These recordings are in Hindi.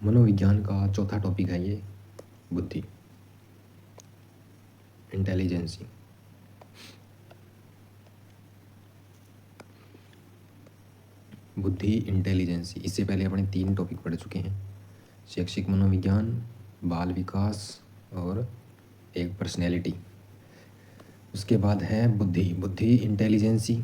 मनोविज्ञान का चौथा टॉपिक है ये बुद्धि, इंटेलिजेंसी। बुद्धि, इंटेलिजेंसी, इससे पहले अपने 3 टॉपिक पढ़ चुके हैं, शैक्षिक मनोविज्ञान, बाल विकास और एक पर्सनैलिटी। उसके बाद है बुद्धि, बुद्धि इंटेलिजेंसी।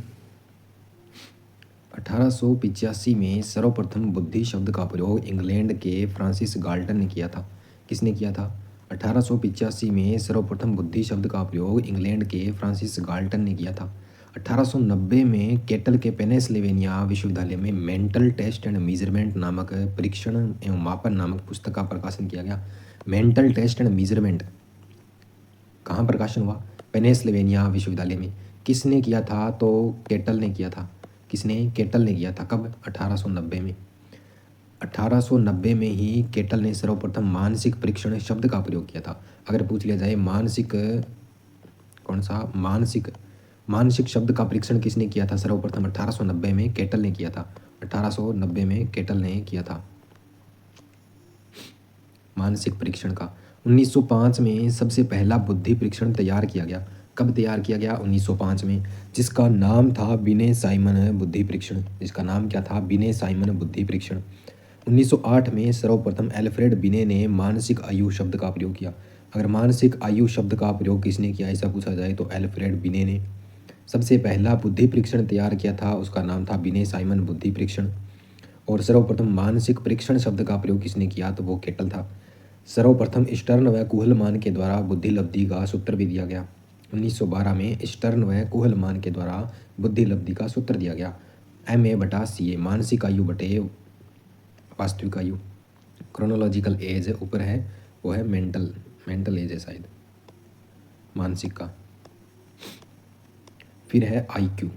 1885 में सर्वप्रथम बुद्धि शब्द का प्रयोग इंग्लैंड के फ्रांसिस गाल्टन ने किया था। किसने किया था? 1885 में सर्वप्रथम बुद्धि शब्द का प्रयोग इंग्लैंड के फ्रांसिस गाल्टन ने किया था। 1890 में केटल के पेनेसिल्वेनिया विश्वविद्यालय में मेंटल टेस्ट एंड मेजरमेंट नामक परीक्षण एवं मापन नामक पुस्तक का प्रकाशन किया गया। मेंटल टेस्ट एंड मेजरमेंट कहाँ प्रकाशन हुआ? पेनेसिल्वेनिया विश्वविद्यालय में। किसने किया था? तो केटल ने किया था। किसने? केटल ने किया था। कब? 1890 में। 1890 में ही केटल ने सर्वप्रथम मानसिक परीक्षण शब्द का प्रयोग किया था। अगर पूछ लिया जाए मानसिक, कौन सा मानसिक शब्द का परीक्षण किसने किया था सर्वप्रथम? 1890 में केटल ने किया था। 1890 में केटल ने किया था मानसिक परीक्षण का। 1905 में सबसे पहला बुद्धि परीक्षण तैयार किया गया। कब तैयार किया गया? 1905 में, जिसका नाम था बिने साइमन बुद्धि परीक्षण। जिसका नाम क्या था? बिने साइमन बुद्धि परीक्षण। 1908 में सर्वप्रथम एल्फ्रेड बिने ने मानसिक आयु शब्द का प्रयोग किया। अगर मानसिक आयु शब्द का प्रयोग किसने किया ऐसा पूछा जाए तो एल्फ्रेड बिने ने। सबसे पहला बुद्धि परीक्षण तैयार किया था, उसका नाम था बिने साइमन बुद्धि परीक्षण। और सर्वप्रथम मानसिक परीक्षण शब्द का प्रयोग किसने किया? तो वो केटल था। सर्वप्रथम स्टर्न व कुहलमान के द्वारा बुद्धि लब्धि का सूत्र भी दिया गया। 1912 में स्टर्न व कुहलमान के द्वारा बुद्धि लब्धि का सूत्र दिया गया। MA/CA, मानसिक आयु बटे वास्तविक आयु। क्रोनोलॉजिकल एज ऊपर है, वो है मेंटल एज है शायद, मानसिक का। फिर है IQ।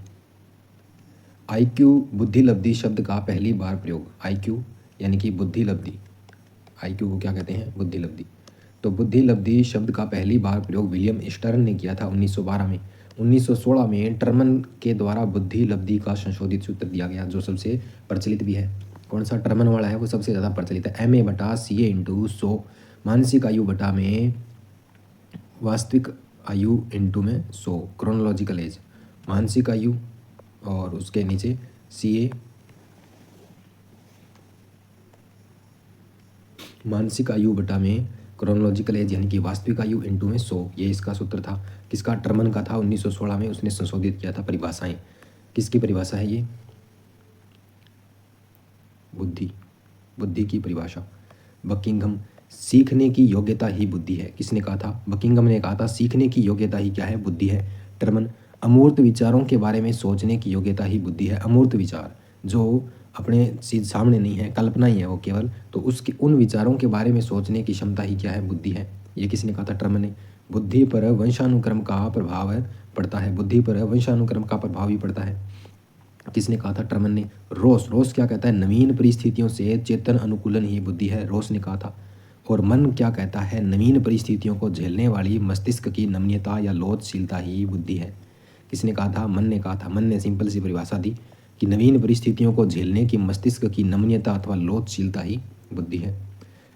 IQ बुद्धि लब्धि शब्द का पहली बार प्रयोग। IQ यानी कि बुद्धि लब्धि। IQ को क्या कहते हैं? बुद्धि लब्धि। तो बुद्धि लब्धि शब्द का पहली बार प्रयोग विलियम स्टर्न ने किया था 1912 में। 1916 में टर्मन के द्वारा बुद्धि लब्धि का संशोधित सूत्र दिया गया, जो सबसे प्रचलित भी है। कौन सा? टर्मन वाला है, वो सबसे ज़्यादा प्रचलित है। MA/CA इंटू 100, मानसिक आयु बटा में वास्तविक आयु इंटू में 100, क्रोनोलॉजिकल एज। मानसिक आयु और उसके नीचे CA, मानसिक आयु बटा में क्रोनोलॉजिकल एज यानी कि वास्तविक आयु इंटू में 100, ये इसका सूत्र था। किसका? टर्मन का था। 1916 में उसने संशोधित किया था परिभाषाएं। किसकी परिभाषा है ये? बुद्धि की परिभाषा। बकिंघम, सीखने की योग्यता ही बुद्धि है। किसने कहा था? बकिंघम ने कहा था सीखने की योग्यता ही क्या है? बुद्धि है। टर्मन, अमूर्त विचारों के बारे में सोचने की योग्यता ही बुद्धि है। अमूर्त विचार जो अपने सीध सामने नहीं है, कल्पना ही है वो केवल, तो उसके उन विचारों के बारे में सोचने की क्षमता ही क्या है? बुद्धि है। ये किसने कहा था? टर्मन ने। बुद्धि पर वंशानुक्रम का प्रभाव पड़ता है। बुद्धि पर वंशानुक्रम का प्रभाव भी पड़ता है। किसने कहा था? टर्मन ने। रोस क्या कहता है? नवीन परिस्थितियों से चेतन अनुकूलन ही बुद्धि है, रोस ने कहा था। और मन क्या कहता है? नवीन परिस्थितियों को झेलने वाली मस्तिष्क की नम्यता या लोचशीलता ही बुद्धि है। किसने कहा था? मन ने कहा था। मन ने सिंपल सी परिभाषा दी कि नवीन परिस्थितियों को झेलने की मस्तिष्क की नम्यता अथवा लोचशीलता ही बुद्धि है।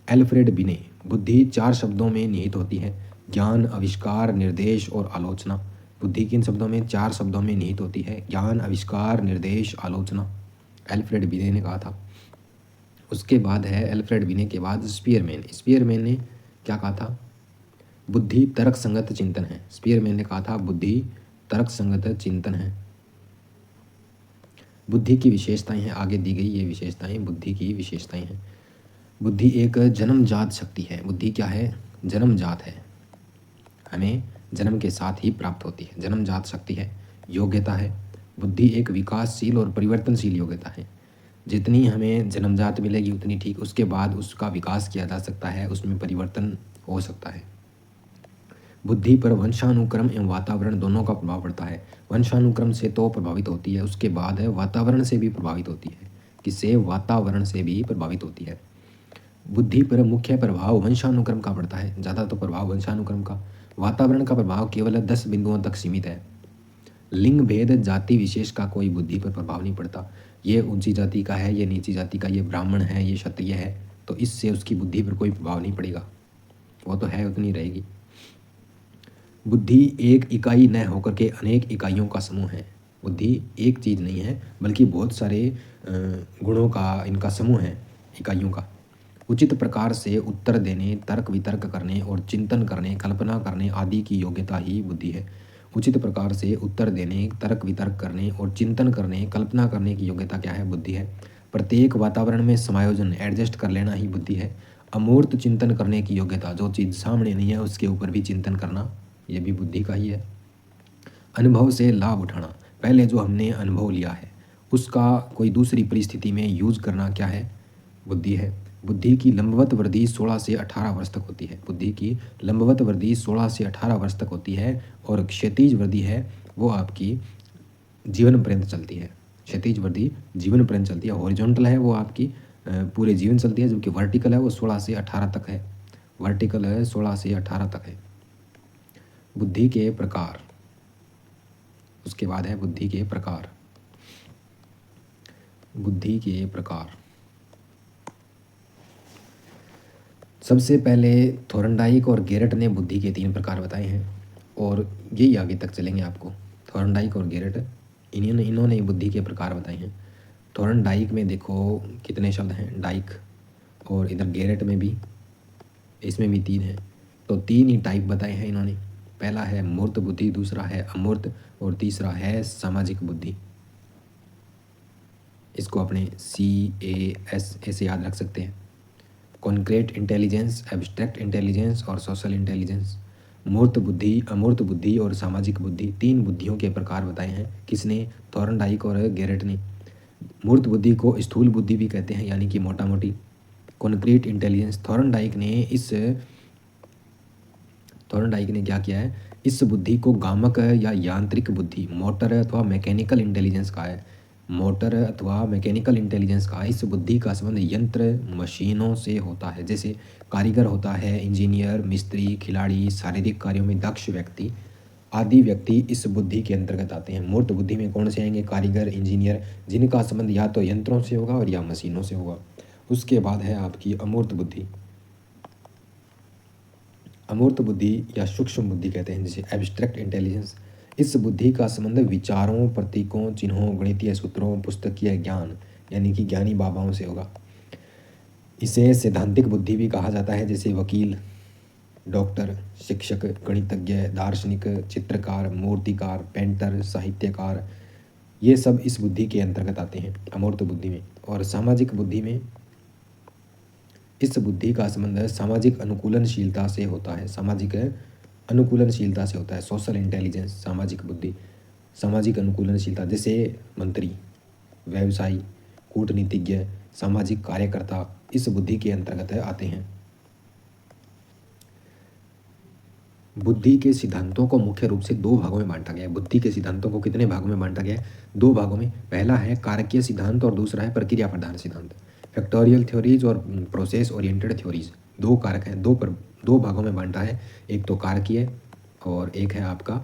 एल्फ्रेड बिने, बुद्धि 4 शब्दों में निहित होती है, ज्ञान, आविष्कार, निर्देश और आलोचना। बुद्धि किन शब्दों में? 4 शब्दों में निहित होती है, ज्ञान, आविष्कार, निर्देश, आलोचना। एल्फ्रेड बिने ने कहा था। उसके बाद है एल्फ्रेड बिने के बाद स्पीयरमैन ने क्या कहा था? बुद्धि तर्क संगत चिंतन है। स्पीयरमैन ने कहा था बुद्धि तर्क संगत चिंतन है। बुद्धि की विशेषताएं हैं, आगे दी गई ये विशेषताएं बुद्धि की विशेषताएं हैं। बुद्धि एक जन्मजात शक्ति है। बुद्धि क्या है? जन्मजात है, हमें जन्म के साथ ही प्राप्त होती है, जन्मजात शक्ति है, योग्यता है। बुद्धि एक विकासशील और परिवर्तनशील योग्यता है। जितनी हमें जन्मजात मिलेगी उतनी ठीक, उसके बाद उसका विकास किया जा सकता है, उसमें परिवर्तन हो सकता है। बुद्धि पर वंशानुक्रम एवं वातावरण दोनों का प्रभाव पड़ता है। वंशानुक्रम से तो प्रभावित होती है, उसके बाद है वातावरण से भी प्रभावित होती है। किससे? वातावरण से भी प्रभावित होती है। बुद्धि पर मुख्य प्रभाव वंशानुक्रम का पड़ता है, ज़्यादा तो प्रभाव वंशानुक्रम का। वातावरण का प्रभाव केवल 10 बिंदुओं तक सीमित है। लिंग भेद, जाति विशेष का कोई बुद्धि पर प्रभाव नहीं पड़ता। ये ऊंची जाति का है, ये नीची जाति का, ये ब्राह्मण है, ये क्षत्रिय है, तो इससे उसकी बुद्धि पर कोई प्रभाव नहीं पड़ेगा, वो तो है उतनी रहेगी। बुद्धि एक इकाई न होकर के अनेक इकाइयों का समूह है। बुद्धि एक चीज़ नहीं है बल्कि बहुत सारे गुणों का इनका समूह है, इकाइयों का। उचित प्रकार से उत्तर देने, तर्क वितर्क करने और चिंतन करने, कल्पना करने आदि की योग्यता ही बुद्धि है। उचित प्रकार से उत्तर देने, तर्क वितर्क करने और चिंतन करने, कल्पना करने की योग्यता क्या है? बुद्धि है। प्रत्येक वातावरण में समायोजन, एडजस्ट कर लेना ही बुद्धि है। अमूर्त चिंतन करने की योग्यता, जो चीज़ सामने नहीं है उसके ऊपर भी चिंतन करना, ये भी बुद्धि का ही है। अनुभव से लाभ उठाना, पहले जो हमने अनुभव लिया है उसका कोई दूसरी परिस्थिति में यूज करना क्या है? बुद्धि है। बुद्धि की लंबवत वृद्धि 16 से 18 वर्ष तक होती है। बुद्धि की लंबवत वृद्धि 16 से 18 वर्ष तक होती है और क्षैतिज वृद्धि है वो आपकी जीवन पर्यंत चलती है। क्षैतिज वृद्धि जीवन पर्यंत चलती है। हॉरिजॉन्टल है वो आपकी पूरे जीवन चलती है, जबकि वर्टिकल है वो 16 से 18 तक है। वर्टिकल है 16 से 18 तक है। बुद्धि के प्रकार, उसके बाद है बुद्धि के प्रकार। बुद्धि के प्रकार सबसे पहले थोरनडाइक और गेरट ने बुद्धि के 3 प्रकार बताए हैं और यही आगे तक चलेंगे आपको। थोरनडाइक और गेरट इन्होंने बुद्धि के प्रकार बताए हैं। थोरनडाइक में देखो कितने शब्द हैं, डाइक, और इधर गेरट में भी, इसमें भी 3 हैं, तो 3 ही टाइप बताए हैं इन्होंने। पहला है मूर्त बुद्धि, दूसरा है अमूर्त और तीसरा है सामाजिक बुद्धि। इसको अपने CAS ऐसे याद रख सकते हैं। कॉन्क्रीट इंटेलिजेंस, एब्स्ट्रैक्ट इंटेलिजेंस और सोशल इंटेलिजेंस। मूर्त बुद्धि, अमूर्त बुद्धि और सामाजिक बुद्धि, 3 बुद्धियों के प्रकार बताए हैं। किसने? थॉर्नडाइक और गेरट ने। मूर्त बुद्धि को स्थूल बुद्धि भी कहते हैं, यानी कि मोटा मोटी। कॉन्क्रीट इंटेलिजेंस, थॉर्नडाइक ने क्या किया है? इस बुद्धि को गामक या यांत्रिक बुद्धि, मोटर अथवा मैकेनिकल इंटेलिजेंस कहा है। मोटर अथवा मैकेनिकल इंटेलिजेंस का इस बुद्धि का संबंध यंत्र मशीनों से होता है। जैसे कारीगर होता है, इंजीनियर, मिस्त्री, खिलाड़ी, शारीरिक कार्यों में दक्ष व्यक्ति आदि व्यक्ति इस बुद्धि के अंतर्गत आते हैं। मूर्त बुद्धि में कौन से आएंगे? कारीगर, इंजीनियर, जिनका संबंध या तो यंत्रों से होगा और या मशीनों से होगा। उसके बाद है आपकी अमूर्त बुद्धि। अमूर्त बुद्धि या सूक्ष्म बुद्धि कहते हैं, जिसे एब्स्ट्रैक्ट इंटेलिजेंस। इस बुद्धि का संबंध विचारों, प्रतीकों, चिन्हों, गणितीय सूत्रों, पुस्तकीय ज्ञान यानी कि ज्ञानी बाबाओं से होगा। इसे सैद्धांतिक बुद्धि भी कहा जाता है, जैसे वकील, डॉक्टर, शिक्षक, गणितज्ञ, दार्शनिक, चित्रकार, मूर्तिकार, पेंटर, साहित्यकार, ये सब इस बुद्धि के अंतर्गत आते हैं अमूर्त बुद्धि में। और सामाजिक बुद्धि में इस बुद्धि का संबंध सामाजिक अनुकूलनशीलता से होता है। सामाजिक अनुकूलनशीलता से होता है। सोशल इंटेलिजेंस, सामाजिक बुद्धि, सामाजिक अनुकूलनशीलता, जैसे मंत्री, व्यवसायी, कूटनीतिज्ञ, सामाजिक कार्यकर्ता इस बुद्धि के अंतर्गत आते हैं। बुद्धि के सिद्धांतों को मुख्य रूप से 2 भागों में बांटा गया है। बुद्धि के सिद्धांतों को कितने भागों में बांटा गया है? 2 भागों में। पहला है कारकीय सिद्धांत और दूसरा है प्रक्रिया प्रधान सिद्धांत। फैक्टोरियल थ्योरीज और प्रोसेस ओरिएंटेड थ्योरीज, 2 कारक हैं, 2 भागों में बांटा है। एक तो कारकीय और एक है आपका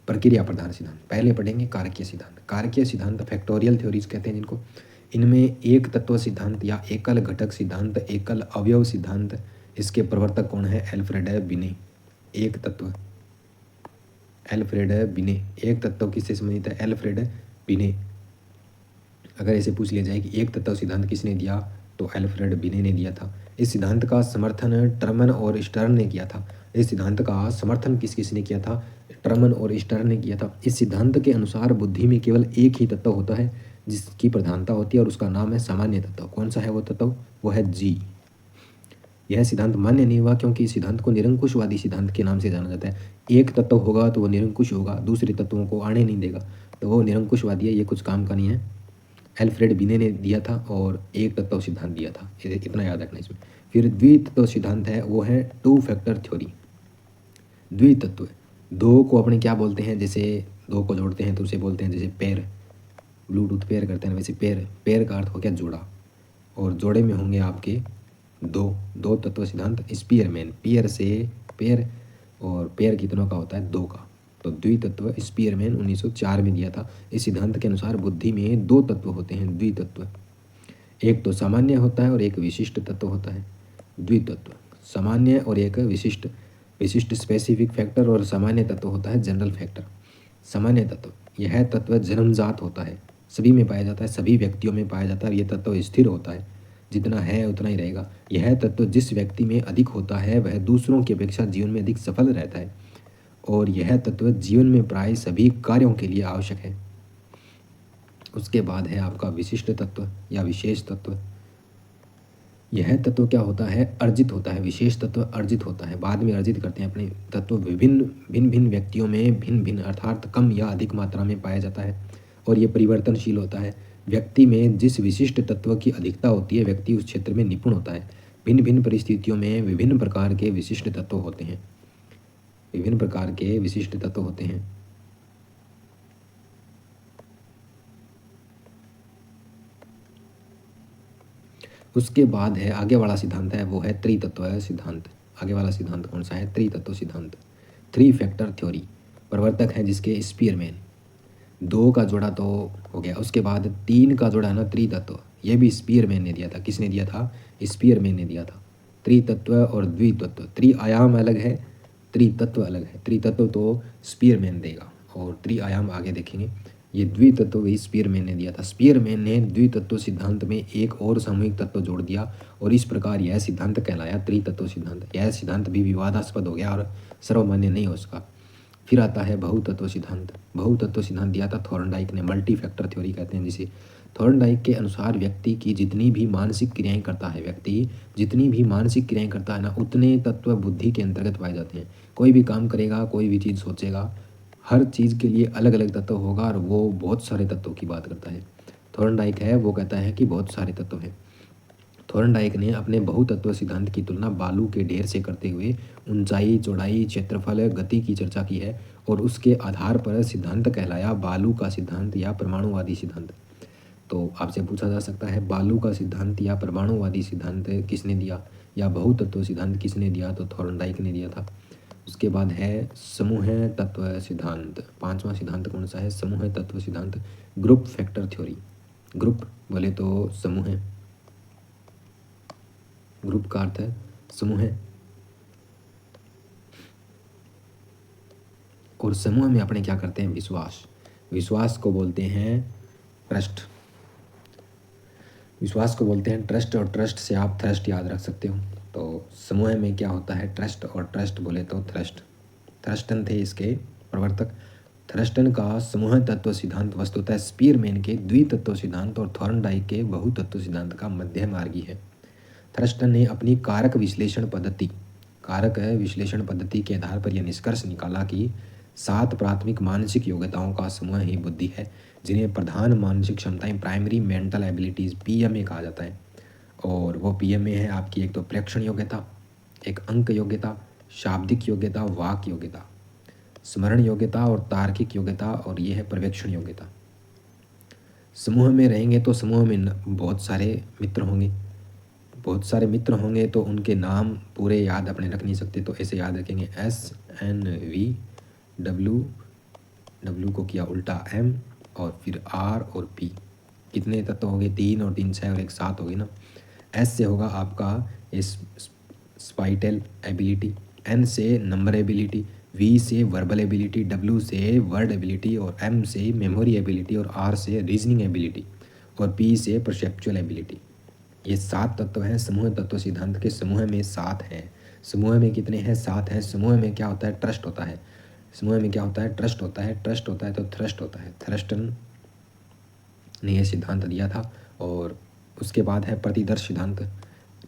प्रक्रिया प्रधान सिद्धांत। पहले पढ़ेंगे कारकीय सिद्धांत। कारकीय सिद्धांत फैक्टोरियल थ्योरीज कहते हैं जिनको। इनमें एक तत्व सिद्धांत या एकल घटक सिद्धांत, एकल अवयव सिद्धांत, इसके प्रवर्तक कौन है? एल्फ्रेड बिने। एक तत्व, एल्फ्रेड बिने। एक तत्व किससे संबंधित है? एल्फ्रेड बिने। अगर ऐसे पूछ लिया जाए कि एक तत्व सिद्धांत किसने दिया, तो एल्फ्रेड बिने ने दिया था। इस सिद्धांत का समर्थन टर्मन और स्टर्न ने किया था। इस सिद्धांत का समर्थन किसने किया था? टर्मन और स्टर्न ने किया था। इस सिद्धांत के अनुसार बुद्धि में केवल एक ही तत्व होता है जिसकी प्रधानता होती है और उसका नाम है सामान्य तत्व। कौन सा है वो तत्व? वो है जी। यह सिद्धांत मान्य नहीं हुआ क्योंकि इस सिद्धांत को निरंकुशवादी सिद्धांत के नाम से जाना जाता है। एक तत्व होगा तो वो निरंकुश होगा, दूसरे तत्वों को आने नहीं देगा, तो वो निरंकुशवादी है, ये कुछ काम का नहीं है। एल्फ्रेड बिने ने दिया था और एक तत्व सिद्धांत दिया था, इतना याद रखना इसमें। फिर द्वितत्व सिद्धांत है, वो है 2 फैक्टर थ्योरी। द्वितत्व, 2 को अपने क्या बोलते हैं? जैसे 2 को जोड़ते हैं तो उसे बोलते हैं, जैसे पैर, ब्लूटूथ पेयर करते हैं वैसे पैर का अर्थ हो गया जोड़ा, और जोड़े में होंगे आपके 2 तत्व सिद्धांत। स्पीयरमैन, पियर से पेयर और पेयर कितनों का होता है? 2 का। तो द्वितत्व स्पीयरमैन 1904 में दिया था। इस सिद्धांत के अनुसार बुद्धि में 2 तत्व होते हैं, द्वितत्व। एक तो सामान्य होता है और एक विशिष्ट तत्व होता है। द्वितत्व, सामान्य और एक विशिष्ट। विशिष्ट स्पेसिफिक फैक्टर और सामान्य तत्व होता है जनरल फैक्टर। सामान्य तत्व, यह तत्व जन्मजात होता है, सभी में पाया जाता है, सभी व्यक्तियों में पाया जाता है। यह तत्व स्थिर होता है, जितना है उतना ही रहेगा। यह तत्व जिस व्यक्ति में अधिक होता है वह दूसरों की अपेक्षा जीवन में अधिक सफल रहता है, और यह तत्व जीवन में प्राय सभी कार्यों के लिए आवश्यक है। उसके बाद है आपका विशिष्ट तत्व या विशेष तत्व। यह तत्व क्या होता है? अर्जित होता है। विशेष तत्व अर्जित होता है, बाद में अर्जित करते हैं अपने तत्व। भिन्न भिन्न व्यक्तियों में भिन्न भिन्न अर्थात कम या अधिक मात्रा में पाया जाता है, और ये परिवर्तनशील होता है। व्यक्ति में जिस विशिष्ट तत्व की अधिकता होती है व्यक्ति उस क्षेत्र में निपुण होता है। भिन्न भिन्न परिस्थितियों में विभिन्न प्रकार के विशिष्ट तत्व होते हैं। विभिन्न प्रकार के विशिष्ट तत्व होते हैं। उसके बाद है आगे वाला सिद्धांत है, वो है त्रितत्व सिद्धांत। आगे वाला सिद्धांत कौन सा है? त्रितत्व सिद्धांत, थ्री फैक्टर थ्योरी। प्रवर्तक है जिसके स्पीयरमैन। दो का जोड़ा तो हो गया, उसके बाद तीन का जोड़ा है ना त्रितत्व, ये भी स्पीयरमैन ने दिया था। किसने दिया था? स्पीयरमैन ने दिया था। त्रितत्व और द्वितत्व, त्रिआयाम अलग है, त्रितत्व अलग है। त्रितत्व तो स्पीयरमैन देगा और त्रिआयाम आगे देखेंगे। ये द्वितत्व भी स्पीयरमैन ने दिया था। स्पीयरमैन ने द्वितत्व सिद्धांत में एक और सामूहिक तत्व जोड़ दिया और इस प्रकार यह सिद्धांत कहलाया त्रितत्व सिद्धांत। यह सिद्धांत भी विवादास्पद हो गया और सर्वमान्य नहीं हो सका। फिर आता है बहुतत्व सिद्धांत। बहुतत्व सिद्धांत दिया था थॉर्नडाइक ने, मल्टी फैक्टर थ्योरी कहते हैं जिसे। थॉर्नडाइक के अनुसार व्यक्ति की जितनी भी मानसिक क्रियाएं करता है, व्यक्ति जितनी भी मानसिक क्रियाएं करता है ना, उतने तत्व बुद्धि के अंतर्गत पाए जाते हैं। कोई भी काम करेगा, कोई भी चीज़ सोचेगा, हर चीज़ के लिए अलग अलग तत्व होगा और वो बहुत सारे तत्वों की बात करता है। थॉर्नडाइक है वो कहता है कि बहुत सारे तत्व हैं। थॉर्नडाइक ने अपने बहुतत्व सिद्धांत की तुलना बालू के ढेर से करते हुए ऊंचाई, चौड़ाई, क्षेत्रफल, गति की चर्चा की है और उसके आधार पर सिद्धांत कहलाया बालू का सिद्धांत या परमाणुवादी सिद्धांत। तो आपसे पूछा जा सकता है बालू का सिद्धांत या परमाणुवादी सिद्धांत किसने दिया, या बहुतत्व सिद्धांत किसने दिया? तो थॉर्नडाइक ने दिया था। उसके बाद है समूह तत्व सिद्धांत। पांचवा सिद्धांत कौन सा है? समूह तत्व सिद्धांत, ग्रुप फैक्टर थ्योरी। ग्रुप बोले तो समूह, ग्रुप का अर्थ है समूह, और समूह में अपने क्या करते हैं? विश्वास। विश्वास को बोलते हैं ट्रस्ट। विश्वास को बोलते हैं ट्रस्ट, और ट्रस्ट से आप थ्रस्ट याद रख सकते हो। तो समूह में क्या होता है? ट्रस्ट, और ट्रस्ट बोले तो थ्रस्ट। थ्रस्टन थे इसके प्रवर्तक। थ्रस्टन का समूह तत्व सिद्धांत वस्तुतः स्पीयरमैन के द्वितत्व सिद्धांत और थॉर्नडाइक के बहुतत्व सिद्धांत का मध्य मार्गी है। थ्रस्टन ने अपनी कारक विश्लेषण पद्धति के आधार पर यह निष्कर्ष निकाला कि 7 प्राथमिक मानसिक योग्यताओं का समूह ही बुद्धि है, जिन्हें प्रधान मानसिक क्षमताएं, प्राइमरी मेंटल एबिलिटीज़, पीएमए कहा जाता है। और वो पीएमए है आपकी एक तो प्रेक्षण योग्यता, एक अंक योग्यता, शाब्दिक योग्यता, वाक योग्यता, स्मरण योग्यता और तार्किक योग्यता, और ये है पर्यवेक्षण योग्यता। समूह में रहेंगे तो समूह में बहुत सारे मित्र होंगे। बहुत सारे मित्र होंगे तो उनके नाम पूरे याद अपने रख नहीं सकते, तो ऐसे याद रखेंगे SNV, W को किया उल्टा M, और फिर R और P। कितने तत्व हो गए? 3 और 3 6 और 1 7 हो गए ना। S से होगा आपका स्पाइटल एबिलिटी, N से नंबर एबिलिटी, V से वर्बल एबिलिटी, W से वर्ड एबिलिटी, और M से मेमोरी एबिलिटी, और R से रीजनिंग एबिलिटी, और P से परसेप्चुअल एबिलिटी। ये 7 तत्व हैं समूह तत्व सिद्धांत के। समूह में 7 हैं। समूह में कितने हैं? 7 हैं। समूह में क्या होता है? ट्रस्ट होता है। समूह में क्या होता है? ट्रस्ट होता है। ट्रस्ट होता है तो थ्रस्ट होता है। थ्रस्टन ने यह सिद्धांत दिया था। और उसके बाद है प्रतिदर्श सिद्धांत,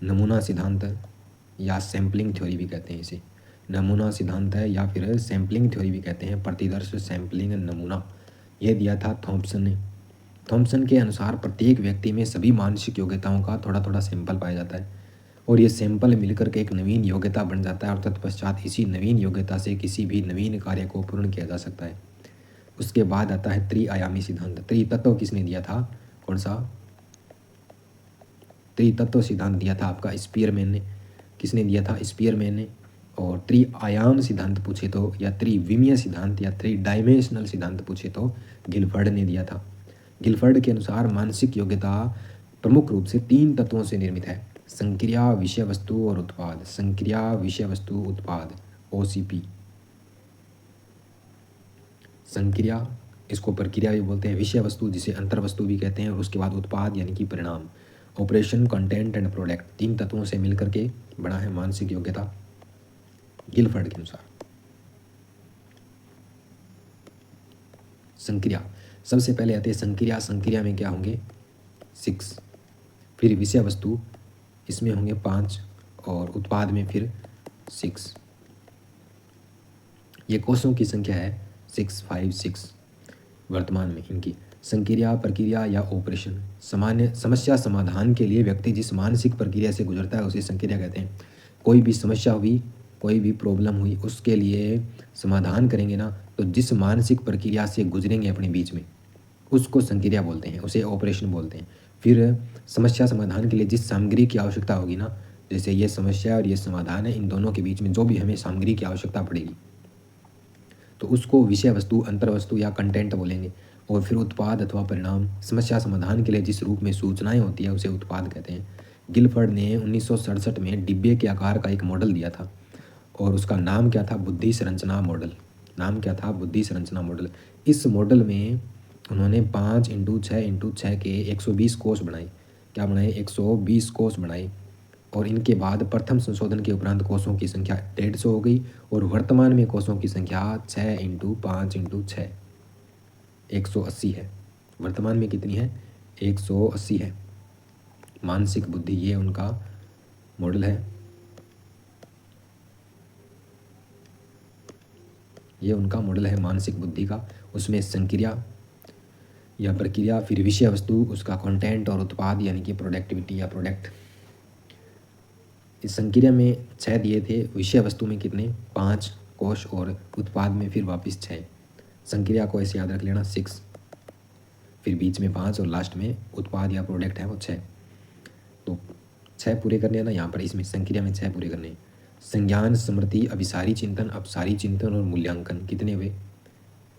नमूना सिद्धांत, या सैम्पलिंग थ्योरी भी कहते हैं इसे। नमूना सिद्धांत है या फिर सैम्पलिंग थ्योरी भी कहते हैं। प्रतिदर्श, सैम्पलिंग, नमूना, यह दिया था थॉम्पसन ने। थॉम्पसन के अनुसार प्रत्येक व्यक्ति में सभी मानसिक योग्यताओं का थोड़ा थोड़ा सैंपल पाया जाता है, और ये सैंपल मिलकर के एक नवीन योग्यता बन जाता है, और तत्पश्चात इसी नवीन योग्यता से किसी भी नवीन कार्य को पूर्ण किया जा सकता है। उसके बाद आता है त्रिआयामी सिद्धांत। त्रितत्व किसने दिया था? कौन सा? त्रितत्व सिद्धांत दिया था आपका स्पीयरमैन ने। किसने दिया था? स्पीयरमैन ने। और त्रिआयाम सिद्धांत पूछे तो, या त्रिविमीय सिद्धांत या 3 डायमेंशनल सिद्धांत पूछे तो गिलफर्ड ने दिया था। गिलफर्ड के अनुसार मानसिक योग्यता प्रमुख रूप से 3 तत्वों से निर्मित है। संक्रिया, विषय वस्तु और उत्पाद। संक्रिया, विषय वस्तु, उत्पाद, OCP। संक्रिया, इसको प्रक्रिया भी बोलते हैं, विषय वस्तु जिसे अंतर वस्तु भी कहते हैं, और उसके बाद उत्पाद यानी कि परिणाम, ऑपरेशन, कंटेंट एंड प्रोडक्ट। 3 तत्वों से मिलकर के बना है मानसिक योग्यता गिलफर्ड के अनुसार। संक्रिया, सबसे पहले आते हैं संक्रिया। संक्रिया में क्या होंगे 6, फिर विषय वस्तु इसमें होंगे 5 और उत्पाद में फिर 6। ये कोषों की संख्या है 6, 5, 6 वर्तमान में इनकी। संक्रिया, प्रक्रिया या ऑपरेशन, सामान्य समस्या समाधान के लिए व्यक्ति जिस मानसिक प्रक्रिया से गुजरता है उसे संक्रिया कहते हैं। कोई भी समस्या हुई, कोई भी प्रॉब्लम हुई, उसके लिए समाधान करेंगे ना, तो जिस मानसिक प्रक्रिया से गुजरेंगे अपने बीच में उसको संक्रिया बोलते हैं, उसे ऑपरेशन बोलते हैं। फिर समस्या समाधान के लिए जिस सामग्री की आवश्यकता होगी ना, जैसे ये समस्या और ये समाधान है, इन दोनों के बीच में जो भी हमें सामग्री की आवश्यकता पड़ेगी तो उसको विषय वस्तु, अंतर वस्तु या कंटेंट बोलेंगे। और फिर उत्पाद अथवा परिणाम, समस्या समाधान के लिए जिस रूप में सूचनाएं होती है उसे उत्पाद कहते हैं। गिलफर्ड ने 1967 में डिब्बे के आकार का एक मॉडल दिया था और उसका नाम क्या था, बुद्धि संरचना मॉडल। नाम क्या था, बुद्धि संरचना मॉडल। इस मॉडल में उन्होंने 5x6x6 के 120 कोष बनाए। क्या बनाए, 120 कोष बनाए। और इनके बाद प्रथम संशोधन के उपरांत कोषों की संख्या 150 हो गई और वर्तमान में कोषों की संख्या 6x5x6 180 है। वर्तमान में कितनी है, 180 है। मानसिक बुद्धि, ये उनका मॉडल है, ये उनका मॉडल है मानसिक बुद्धि का। उसमें संक्रिया या प्रक्रिया, फिर विषय वस्तु, उसका कंटेंट और उत्पाद यानी कि प्रोडक्टिविटी या प्रोडक्ट। इस संक्रिया में 6 दिए थे, विषय वस्तु में कितने, 5 कोष और उत्पाद में फिर वापस 6। संक्रिया को ऐसे याद रख लेना 6, फिर बीच में 5 और लास्ट में उत्पाद या प्रोडक्ट है वो 6। तो 6 पूरे करने हैं ना यहाँ पर, इसमें संक्रिया में 6 पूरे करने हैं। संज्ञान, स्मृति, अभिसारी चिंतन, अपसारी चिंतन और मूल्यांकन कितने हुए,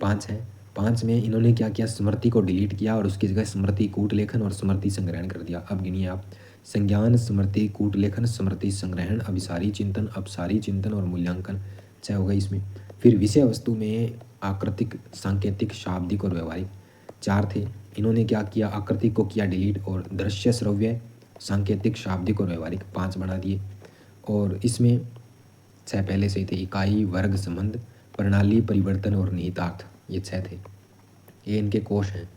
5 हैं। 5 में इन्होंने क्या किया, स्मृति को डिलीट किया और उसकी जगह स्मृति कूट लेखन और स्मृति संग्रहण कर दिया। अब गिनिए आप, संज्ञान, स्मृति, कूट लेखन, स्मृति संग्रहण, अभिसारी चिंतन, अपसारी चिंतन और मूल्यांकन, 6 हो गए इसमें। फिर विषय वस्तु में आकृतिक, सांकेतिक, शाब्दिक और व्यवहारिक 4 थे। इन्होंने क्या किया, आकृतिक को किया डिलीट और दृश्य, श्रव्य, सांकेतिक, शाब्दिक और व्यवहारिक 5 बना दिए। और इसमें 6 पहले से ही थे, इकाई, वर्ग, संबंध, प्रणाली, परिवर्तन और निहितार्थ, ये 6 थे। ये इनके कोष हैं।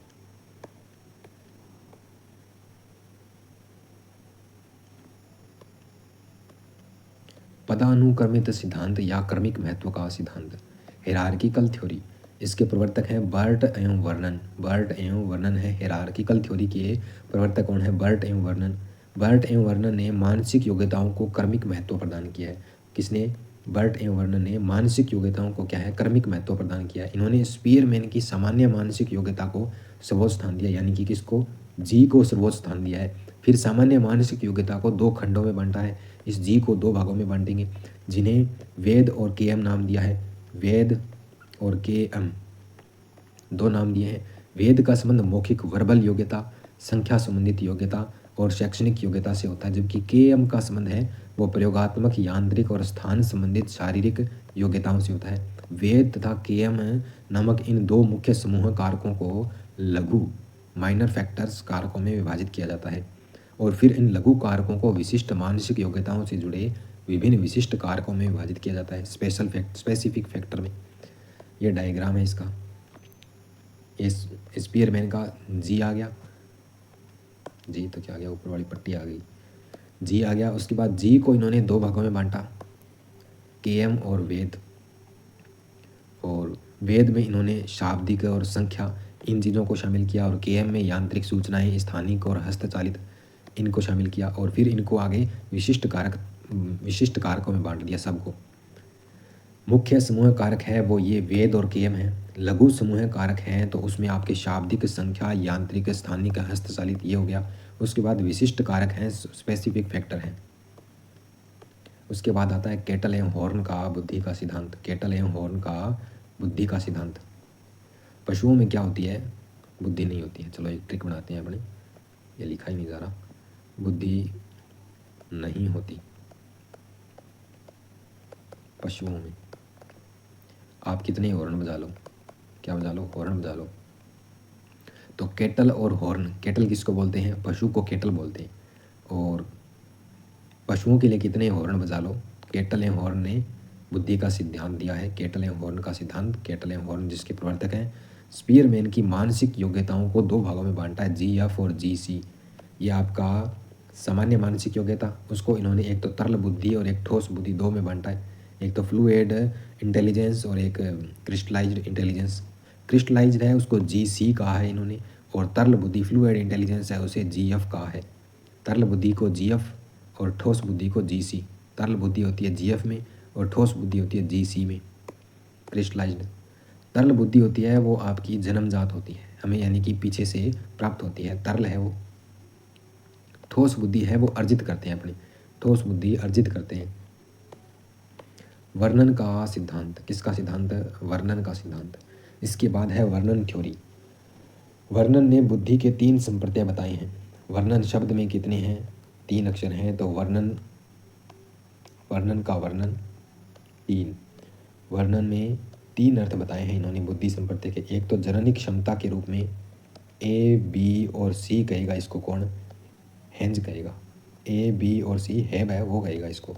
पदानुक्रमित सिद्धांत या क्रमिक महत्व का सिद्धांत, हिरार्किकल थ्योरी। इसके प्रवर्तक हैं बर्ट एवं वर्नन। बर्ट एवं वर्नन है हिरार्किकल थ्योरी के प्रवर्तक। कौन है, बर्ट एवं वर्नन। बर्ट एवं वर्नन ने मानसिक योग्यताओं को क्रमिक महत्व प्रदान किया है। किसने, बर्ट एवं वर्नन ने मानसिक योग्यताओं को क्या है, क्रमिक महत्व प्रदान किया है। इन्होंने स्पीयरमैन की सामान्य मानसिक योग्यता को सर्वोच्च स्थान दिया, यानी कि किसको, जी को सर्वोच्च स्थान दिया है। फिर सामान्य मानसिक योग्यता को 2 खंडों में बांटा है। इस जी को 2 भागों में बांटेंगे जिन्हें वेद और केएम नाम दिया है। वेद और केएम 2 नाम दिए हैं। वेद का संबंध मौखिक वर्बल योग्यता, संख्या संबंधित योग्यता और शैक्षणिक योग्यता से होता है, जबकि केएम का संबंध है वो प्रयोगात्मक, यांत्रिक और स्थान संबंधित शारीरिक योग्यताओं से होता है। वेद तथा केएम नामक इन 2 मुख्य समूह कारकों को लघु, माइनर फैक्टर्स कारकों में विभाजित किया जाता है और फिर इन लघु कारकों को विशिष्ट मानसिक योग्यताओं से जुड़े विभिन्न विशिष्ट कारकों में विभाजित किया जाता है, स्पेसिफिक फैक्टर में। यह डायग्राम है इसका। इस स्पीयरमैन का जी आ गया, जी तो क्या आ गया, ऊपर वाली पट्टी आ गई, जी आ गया। उसके बाद जी को इन्होंने 2 भागों में बांटा, केएम और वेद। और वेद में इन्होंने शाब्दिक और संख्या इन चीज़ों को शामिल किया और केएम में यांत्रिक सूचनाएं, स्थानिक और हस्तचालित इनको शामिल किया और फिर इनको आगे विशिष्ट कारकों में बांट दिया सबको। मुख्य समूह कारक है वो ये वेद और केएम है। लघु समूह कारक हैं तो उसमें आपके शाब्दिक, संख्या, यांत्रिक, स्थानिक, हस्तचालित ये हो गया। उसके बाद विशिष्ट कारक हैं, स्पेसिफिक फैक्टर हैं। उसके बाद आता है केटल एवं हॉर्न का बुद्धि का सिद्धांत। केटल एवं हॉर्न का बुद्धि का सिद्धांत। पशुओं में क्या होती है, बुद्धि नहीं होती है। चलो एक ट्रिक बनाते हैं अपने, ये लिखा ही नहीं जा रहा, बुद्धि नहीं होती पशुओं में। आप कितने हॉर्न बजा लो, क्या बजा लो, हॉर्न बजा लो। तो केटल और हॉर्न, केटल किसको बोलते हैं, पशु को केटल बोलते हैं, और पशुओं के लिए कितने हॉर्न बजा लो। केटल एवं हॉर्न ने बुद्धि का सिद्धांत दिया है, केटल एवं हॉर्न का सिद्धांत। केटल एवं हॉर्न जिसके प्रवर्तक हैं स्पीयरमैन की मानसिक योग्यताओं को दो भागों में बांटा है, GF और GC। ये आपका सामान्य मानसिक योग्यता, उसको इन्होंने एक तो तरल बुद्धि और एक ठोस बुद्धि दो में बांटा है। एक तो फ्लूइड इंटेलिजेंस और एक क्रिस्टलाइज्ड इंटेलिजेंस। क्रिस्टलाइज्ड है उसको GC कहा है इन्होंने, और तरल बुद्धि फ्लूइड इंटेलिजेंस है उसे GF कहा है। तरल बुद्धि को GF और ठोस बुद्धि को GC। तरल बुद्धि होती है GF में और ठोस बुद्धि होती है GC में। क्रिस्टलाइज्ड तरल बुद्धि होती है वो आपकी जन्मजात होती है, हमें यानी कि पीछे से प्राप्त होती है, तरल है वो। ठोस बुद्धि है वो अर्जित करते हैं, अपनी ठोस बुद्धि अर्जित करते हैं। वर्णन का सिद्धांत, किसका सिद्धांत, वर्णन का सिद्धांत। इसके बाद है वर्णन थ्योरी। वर्णन ने बुद्धि के 3 संप्रदाय बताए हैं। वर्णन शब्द में कितने हैं, 3 अक्षर हैं, तो वर्णन, वर्णन का वर्णन 3। वर्णन में 3 अर्थ बताए हैं इन्होंने बुद्धि संप्रदाय के। एक तो जननिक क्षमता के रूप में A, B और C कहेगा इसको कौन, हेंज कहेगा। A, B और C हैब है वो कहेगा इसको।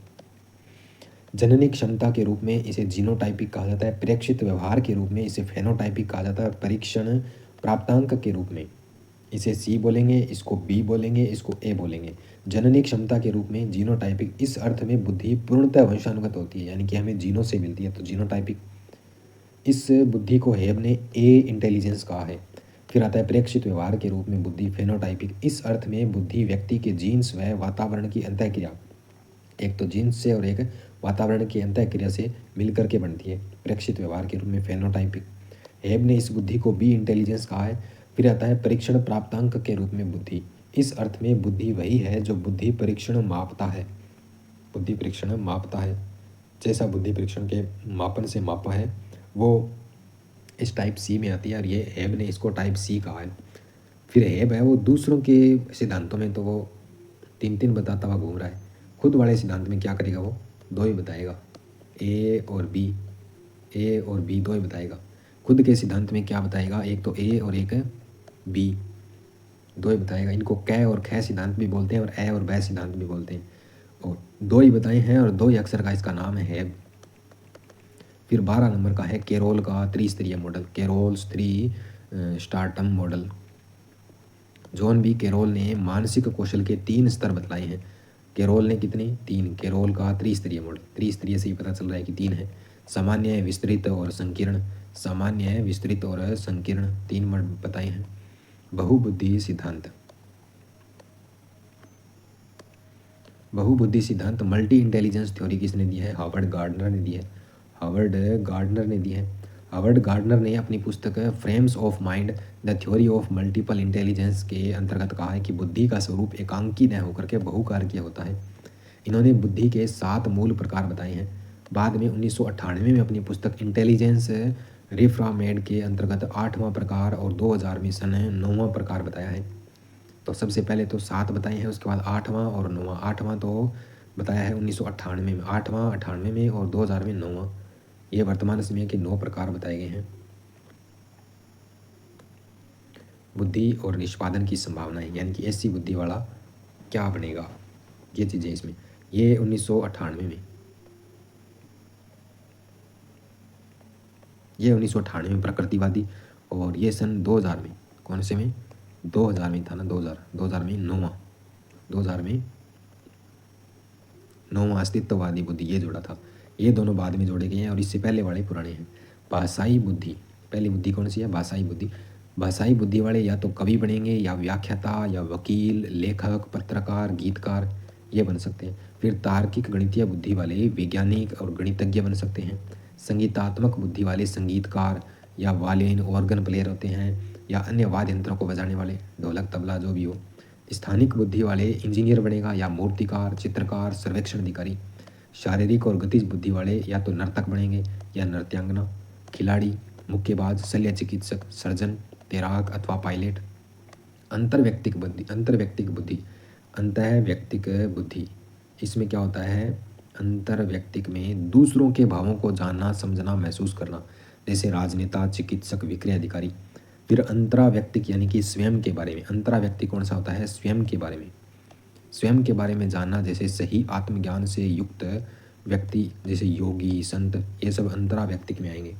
जननिक क्षमता के रूप में इसे जीनोटाइपिक कहा जाता है। प्रेक्षित व्यवहार के रूप में इसे फेनोटाइपिक कहा जाता है। परीक्षण प्राप्तांक के रूप में इसे C बोलेंगे, इसको B बोलेंगे, इसको A बोलेंगे। जननी क्षमता के रूप में जीनोटाइपिक, इस अर्थ में बुद्धि पूर्णतः वंशानुगत होती है, यानी कि हमें जीनों से मिलती है, तो जीनोटाइपिक। इस बुद्धि को हेब ने A इंटेलिजेंस कहा है। फिर आता है प्रेक्षित व्यवहार के रूप में बुद्धि फेनोटाइपिक। इस अर्थ में बुद्धि व्यक्ति के जीन्स व वातावरण की अंतःक्रिया, एक तो जीन्स से और एक वातावरण की अंतःक्रिया से मिलकर के बनती है। प्रेक्षित व्यवहार के रूप में फेनोटाइपिक। हेब ने इस बुद्धि को B इंटेलिजेंस कहा है। फिर आता है परीक्षण प्राप्तांक के रूप में बुद्धि। इस अर्थ में बुद्धि वही है जो बुद्धि परीक्षण मापता है, बुद्धि परीक्षण मापता है। जैसा बुद्धि परीक्षण के मापन से मापा है वो इस टाइप C में आती है, और ये हेब ने इसको टाइप C कहा है। फिर हेब है वो दूसरों के सिद्धांतों में तो वो 3 बताता हुआ घूम रहा है, खुद वाले सिद्धांत में क्या करेगा, वो 2 ही बताएगा, A और B 2 ही बताएगा। खुद के सिद्धांत में क्या बताएगा, एक तो A और एक B 2 ही बताएगा। इनको कै और ख सिद्धांत भी बोलते हैं और ए और बै सिद्धांत भी बोलते हैं, और 2 ही बताए हैं, और 2 ही अक्षर का इसका नाम है हेब। फिर 12 नंबर का है केरोल का त्रिस्तरीय model, Carroll's 3 stratum model. John B Carroll ने मानसिक कौशल के 3 स्तर बतलाए हैं। केरोल ने कितने, 3। केरोल का त्रिस्तरीय मॉडल, त्रिस्तरीय से ही पता चल रहा है कि 3 है। सामान्य, विस्तृत और संकीर्ण। सामान्य, विस्तृत और संकीर्ण 3 मॉडल बताए हैं। बहुबुद्धि सिद्धांत, बहुबुद्धि सिद्धांत मल्टी इंटेलिजेंस थ्योरी किसने दी है, हार्वर्ड गार्डनर ने दी है। हार्वर्ड गार्डनर ने दी है। हार्वर्ड गार्डनर ने अपनी पुस्तक frames of mind the theory of multiple intelligence के अंतर्गत कहा है कि बुद्धि का स्वरूप एकांकी न होकर के बहुकारकीय होता है। इन्होंने बुद्धि के 7 मूल प्रकार बताए हैं। बाद में 1998 में अपनी पुस्तक इंटेलिजेंस रिफ्रामेड के अंतर्गत 8वां प्रकार और 2000 में सन 9वां प्रकार बताया है। तो सबसे पहले तो 7 बताए हैं, उसके बाद 8वां और 9वां। 8वां तो बताया है 1998 में, 8वां 98 में और 2000 में 9वां। ये वर्तमान समय के 9 प्रकार बताए गए हैं। बुद्धि और निष्पादन की संभावनाएं, यानी कि ऐसी बुद्धि वाला क्या बनेगा, ये चीज़ें इसमें। ये 1998 में, ये 1998 में प्रकृतिवादी, और ये सन 2000 में, कौन से में, 2000 में था ना, 2000 में 9वां, 2000 में 9वां अस्तित्ववादी बुद्धि ये जोड़ा था। ये दोनों बाद में जोड़े गए हैं और इससे पहले वाले पुराने हैं। भाषाई बुद्धि, पहली बुद्धि कौन सी है, भाषाई बुद्धि। भाषाई बुद्धि वाले या तो कवि बनेंगे, या व्याख्याता, या वकील, लेखक, पत्रकार, गीतकार, ये बन सकते हैं। फिर तार्किक गणितीय बुद्धि वाले वैज्ञानिक और गणितज्ञ बन सकते हैं। संगीतात्मक बुद्धि वाले संगीतकार या वायलिन ऑर्गन प्लेयर होते हैं, या अन्य वाद्य यंत्रों को बजाने वाले, ढोलक तबला जो भी हो। स्थानिक बुद्धि वाले इंजीनियर बनेगा, या मूर्तिकार, चित्रकार, सर्वेक्षण अधिकारी। शारीरिक और गतिज बुद्धि वाले या तो नर्तक बनेंगे, या नृत्यांगना, खिलाड़ी, मुक्केबाज, शल्य चिकित्सक, सर्जन, तैराक अथवा पायलट। अंतर्व्यक्तिक बुद्धि, अंतर्व्यक्तिक बुद्धि, अंतःव्यक्तिक बुद्धि, इसमें क्या होता है, अंतर्व्यक्तिक में दूसरों के भावों को जानना, समझना, महसूस करना, जैसे राजनेता, चिकित्सक, विक्रय अधिकारी। फिर अंतराव्यक्तिक यानी कि स्वयं के बारे में, अंतराव्यक्तिक कौन सा होता है, स्वयं के बारे में, स्वयं के बारे में जानना, जैसे सही आत्मज्ञान से युक्त व्यक्ति, जैसे योगी, संत, ये सब अंतराव्यक्तिक में आएंगे।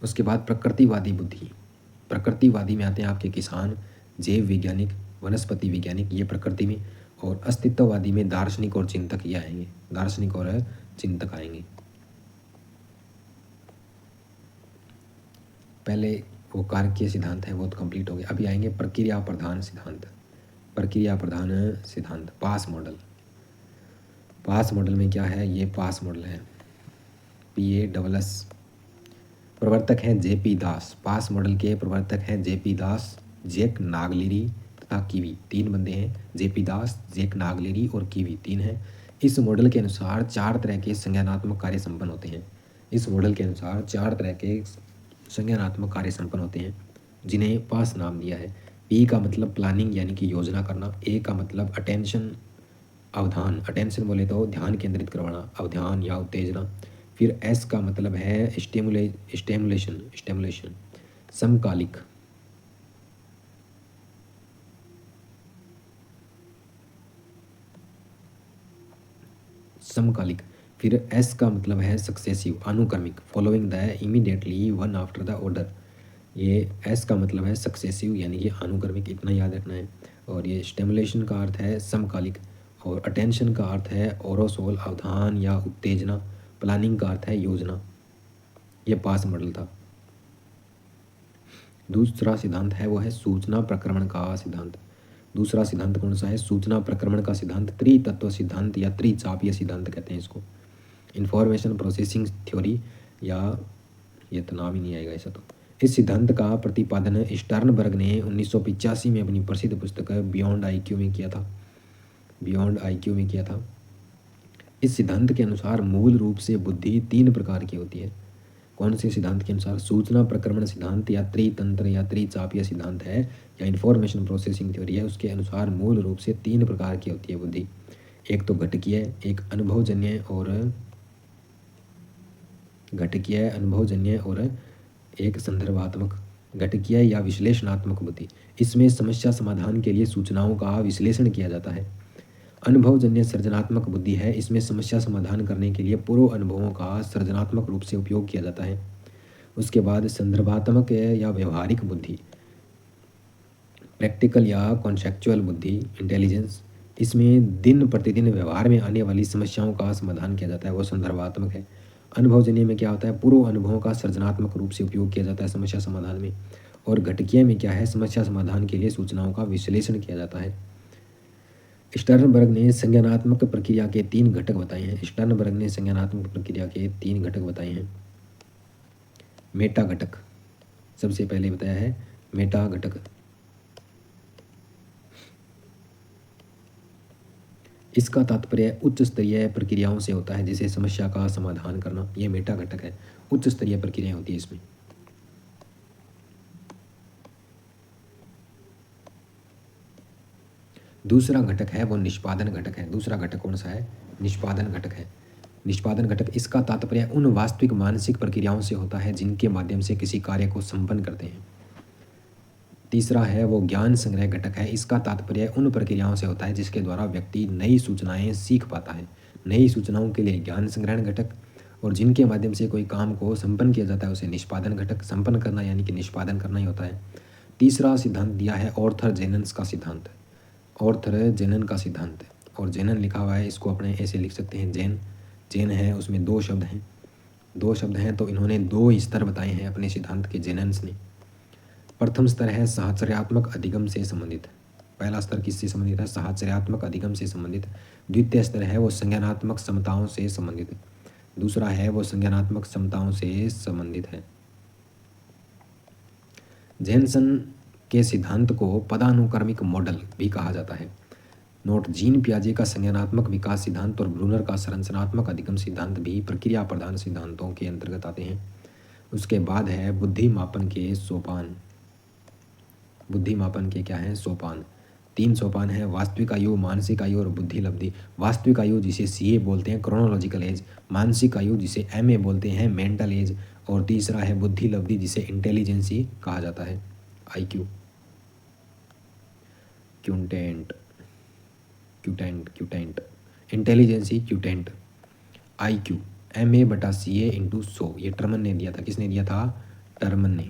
उसके बाद प्रकृतिवादी बुद्धि, प्रकृतिवादी में आते हैं आपके किसान, जैव वैज्ञानिक, वनस्पति वैज्ञानिक, ये प्रकृति में। और अस्तित्ववादी में दार्शनिक और चिंतक ये आएंगे, दार्शनिक और चिंतक आएंगे। पहले वो कारकीय सिद्धांत है वो तो कंप्लीट हो गया। अभी आएंगे प्रक्रिया प्रधान सिद्धांत, प्रक्रिया प्रधान सिद्धांत, पास मॉडल। पास मॉडल में क्या है, ये पास मॉडल है, PASS। प्रवर्तक हैं JP दास, पास मॉडल के प्रवर्तक हैं JP दास, जैक नागलेरी तथा कीवी, तीन बंदे हैं, JP दास, जैक नागलेरी और कीवी, तीन हैं। इस मॉडल के अनुसार 4 तरह के संज्ञानात्मक कार्य संपन्न होते हैं। इस मॉडल के अनुसार 4 तरह के संज्ञानात्मक कार्य संपन्न होते हैं, जिन्हें पास नाम दिया है। P का मतलब प्लानिंग यानी कि योजना करना, A का मतलब अटेंशन, अवधान, अटेंशन बोले तो ध्यान केंद्रित करवाना, अवधान या उत्तेजना। फिर S का मतलब है स्टिमुलेशन, स्टिमुलेशन, समकालिक। समकालिक। फिर S का मतलब है सक्सेसिव, अनुक्रमिक, following the immediately one after the order. ये S का मतलब है सक्सेसिव यानी कि अनुक्रमिक, इतना याद रखना है। और ये स्टिमुलेशन का अर्थ है समकालिक, और अटेंशन का अर्थ है ओरोसोल, अवधान या उत्तेजना, प्लानिंग का अर्थ है योजना। ये पास मॉडल था। दूसरा सिद्धांत है वो है सूचना प्रक्रमण का सिद्धांत। दूसरा सिद्धांत कौन सा है, सूचना प्रक्रमण का सिद्धांत, त्रितत्व सिद्धांत या त्रिचापीय सिद्धांत कहते हैं इसको। इंफॉर्मेशन प्रोसेसिंग थ्योरी, या ये तो नाम ही नहीं आएगा ऐसा तो। इस सिद्धांत का प्रतिपादन स्टर्नबर्ग ने 1985 में अपनी प्रसिद्ध पुस्तक बियॉन्ड IQ में किया था, बियॉन्ड IQ में किया था। इस सिद्धांत के अनुसार मूल रूप से बुद्धि 3 प्रकार की होती है। कौन से सिद्धांत के अनुसार, सूचना प्रक्रमण सिद्धांत या त्रितंत्र या त्रिचापीय सिद्धांत है या इंफॉर्मेशन प्रोसेसिंग थ्योरी है, उसके अनुसार मूल रूप से 3 प्रकार की होती है बुद्धि। एक तो घटकीय, एक अनुभवजन्य और घटकीय, अनुभवजन्य और एक संदर्भात्मक। घटकीय या विश्लेषणात्मक बुद्धि, इसमें समस्या समाधान के लिए सूचनाओं का विश्लेषण किया जाता है। अनुभवजन्य सृजनात्मक बुद्धि है, इसमें समस्या समाधान करने के लिए पूर्व अनुभवों का सृजनात्मक रूप से उपयोग किया जाता है। उसके बाद संदर्भात्मक या व्यवहारिक बुद्धि, प्रैक्टिकल या कॉन्सेप्चुअल बुद्धि, इंटेलिजेंस, इसमें दिन प्रतिदिन व्यवहार में आने वाली समस्याओं का समाधान किया जाता है, वो संदर्भात्मक है। अनुभवजन्य में क्या होता है, पूर्व अनुभवों का सृजनात्मक रूप से उपयोग किया जाता है समस्या समाधान में। और घटकीय में क्या है, समस्या समाधान के लिए सूचनाओं का विश्लेषण किया जाता है। स्टर्नबर्ग ने संज्ञानात्मक प्रक्रिया के 3 घटक बताए हैं। स्टर्नबर्ग ने संज्ञानात्मक प्रक्रिया के 3 घटक बताए हैं। मेटा घटक सबसे पहले बताया है, मेटा घटक। इसका तात्पर्य उच्च स्तरीय प्रक्रियाओं से होता है, जैसे समस्या का समाधान करना, ये मेटा घटक है, उच्च स्तरीय प्रक्रियाएं होती है इसमें। दूसरा घटक है वो निष्पादन घटक है। दूसरा घटक कौन सा है, निष्पादन घटक है। निष्पादन घटक, इसका तात्पर्य उन वास्तविक मानसिक प्रक्रियाओं से होता है जिनके माध्यम से किसी कार्य को संपन्न करते हैं। तीसरा है वो ज्ञान संग्रह घटक है, इसका तात्पर्य उन प्रक्रियाओं से होता है जिसके द्वारा व्यक्ति नई सूचनाएं सीख पाता है। नई सूचनाओं के लिए ज्ञान संग्रहण घटक, और जिनके माध्यम से कोई काम को संपन्न किया जाता है उसे निष्पादन घटक, संपन्न करना यानी कि निष्पादन करना ही होता है। तीसरा सिद्धांत दिया है ऑर्थर जेनन्स का सिद्धांत, ऑर्थर जेनन का सिद्धांत, और जेनन लिखा हुआ है, इसको अपने ऐसे लिख सकते हैं, जेन, जेन है उसमें 2 शब्द हैं, 2 शब्द हैं, तो इन्होंने 2 स्तर बताए हैं अपने सिद्धांत के, जेनन्स ने। प्रथम स्तर है साहचर्यात्मक अधिगम से संबंधित। पहला स्तर किससे संबंधित है, साहचर्यात्मक अधिगम से संबंधित। द्वितीय स्तर है वो संज्ञानात्मक समताओं से संबंधित। दूसरा है वो संज्ञानात्मक समताओं से संबंधित है। जेनसन के सिद्धांत को पदानुक्रमिक मॉडल भी कहा जाता है। नोट, जीन पियाजे का संज्ञानात्मक विकास सिद्धांत और ब्रूनर का संरचनात्मक अधिगम सिद्धांत भी प्रक्रिया प्रधान सिद्धांतों के अंतर्गत आते हैं। उसके बाद है बुद्धि मापन के सोपान। बुद्धि मापन के क्या हैं? सोपान। 3 सोपान है, वास्तविक आयु, मानसिक आयु और बुद्धि लब्धि। वास्तविक आयु जिसे सीए बोलते हैं, क्रोनोलॉजिकल एज। मानसिक आयु जिसे एमए बोलते हैं, मेंटल एज। और तीसरा है बुद्धि लब्धि जिसे इंटेलिजेंसी कहा जाता है, IQ. Quotient, quotient, intelligence quotient, IQ. MA/CA into 100, ये टर्मन ने दिया था। किसने दिया था? टर्मन ने।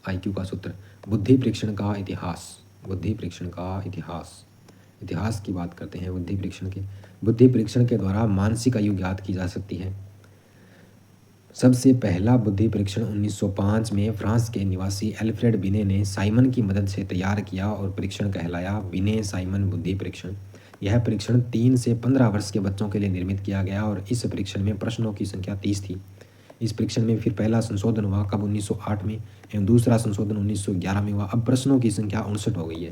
आईक्यू का सूत्र। बुद्धि परीक्षण का इतिहास। बुद्धि परीक्षण का इतिहास। इतिहास की बात करते हैं बुद्धि परीक्षण के। बुद्धि परीक्षण के द्वारा मानसिक आयु ज्ञात की जा सकती है। सबसे पहला बुद्धि परीक्षण 1905 में फ्रांस के निवासी एल्फ्रेड बिने ने साइमन की मदद से तैयार किया और परीक्षण कहलाया बिने साइमन बुद्धि परीक्षण। यह परीक्षण 3 से 15 वर्ष के बच्चों के लिए निर्मित किया गया और इस परीक्षण में प्रश्नों की संख्या 30 थी। इस परीक्षण में फिर पहला संशोधन हुआ कब? 1908 में, एवं दूसरा संशोधन 1911 में हुआ। अब प्रश्नों की संख्या 59 हो गई है।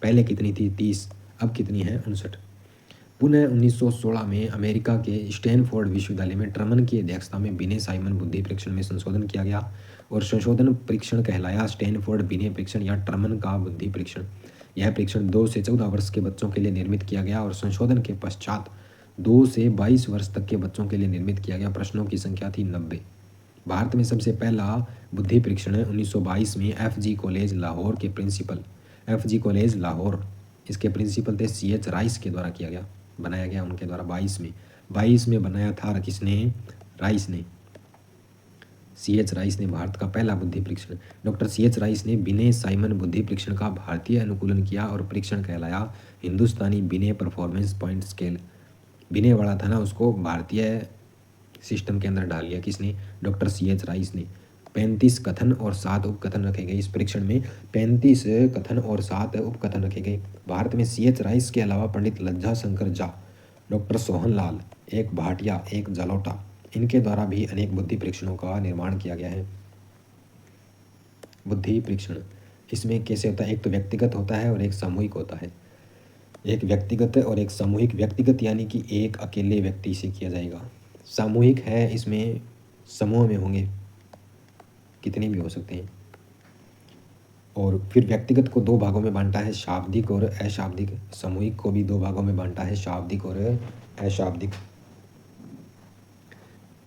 पहले कितनी थी? 30, अब कितनी है? 59। पुनः 1916 में अमेरिका के स्टैनफोर्ड विश्वविद्यालय में टर्मन की अध्यक्षता में बिने साइमन बुद्धि परीक्षण में संशोधन किया गया और संशोधन परीक्षण कहलाया स्टैनफोर्ड बिने परीक्षण या टर्मन का बुद्धि परीक्षण। यह परीक्षण 2 से 14 वर्ष के बच्चों के लिए निर्मित किया गया और संशोधन के पश्चात 2 से 22 वर्ष तक के बच्चों के लिए निर्मित किया गया। प्रश्नों की संख्या थी 90। भारत में सबसे पहला बुद्धि परीक्षण 1922 में FG कॉलेज लाहौर के प्रिंसिपल, FG कॉलेज लाहौर, इसके प्रिंसिपल थे CH राइस के द्वारा किया गया, बनाया गया उनके द्वारा। 22 में बनाया था किसने? राइस ने। CH राइस ने भारत का पहला बुद्धि परीक्षण। डॉक्टर CH राइस ने बिने साइमन बुद्धि परीक्षण का भारतीय अनुकूलन किया और परीक्षण कहलाया हिंदुस्तानी बिने परफॉर्मेंस पॉइंट स्केल। बिने वाला था ना, उसको भारतीय सिस्टम के अंदर डाल लिया। किसने? डॉक्टर CH राइस ने। 35 कथन और 7 उपकथन रखे गए। इस परीक्षण में 35 कथन और 7 उपकथन रखे गए। भारत में CH राइस के अलावा पंडित लज्जा शंकर झा, डॉक्टर सोहन लाल, एक भाटिया, एक जालोटा, इनके द्वारा भी अनेक बुद्धि परीक्षणों का निर्माण किया गया है। बुद्धि परीक्षण इसमें कैसे होता है? एक तो व्यक्तिगत होता है और एक सामूहिक होता है। एक व्यक्तिगत और एक सामूहिक। व्यक्तिगत यानी कि एक अकेले व्यक्ति से किया जाएगा। सामूहिक है, इसमें समूह में होंगे, कितने भी हो सकते हैं। और फिर व्यक्तिगत को 2 भागों में बांटा है, शाब्दिक और अशाब्दिक। सामूहिक को भी 2 भागों में बांटा है, शाब्दिक और अशाब्दिक।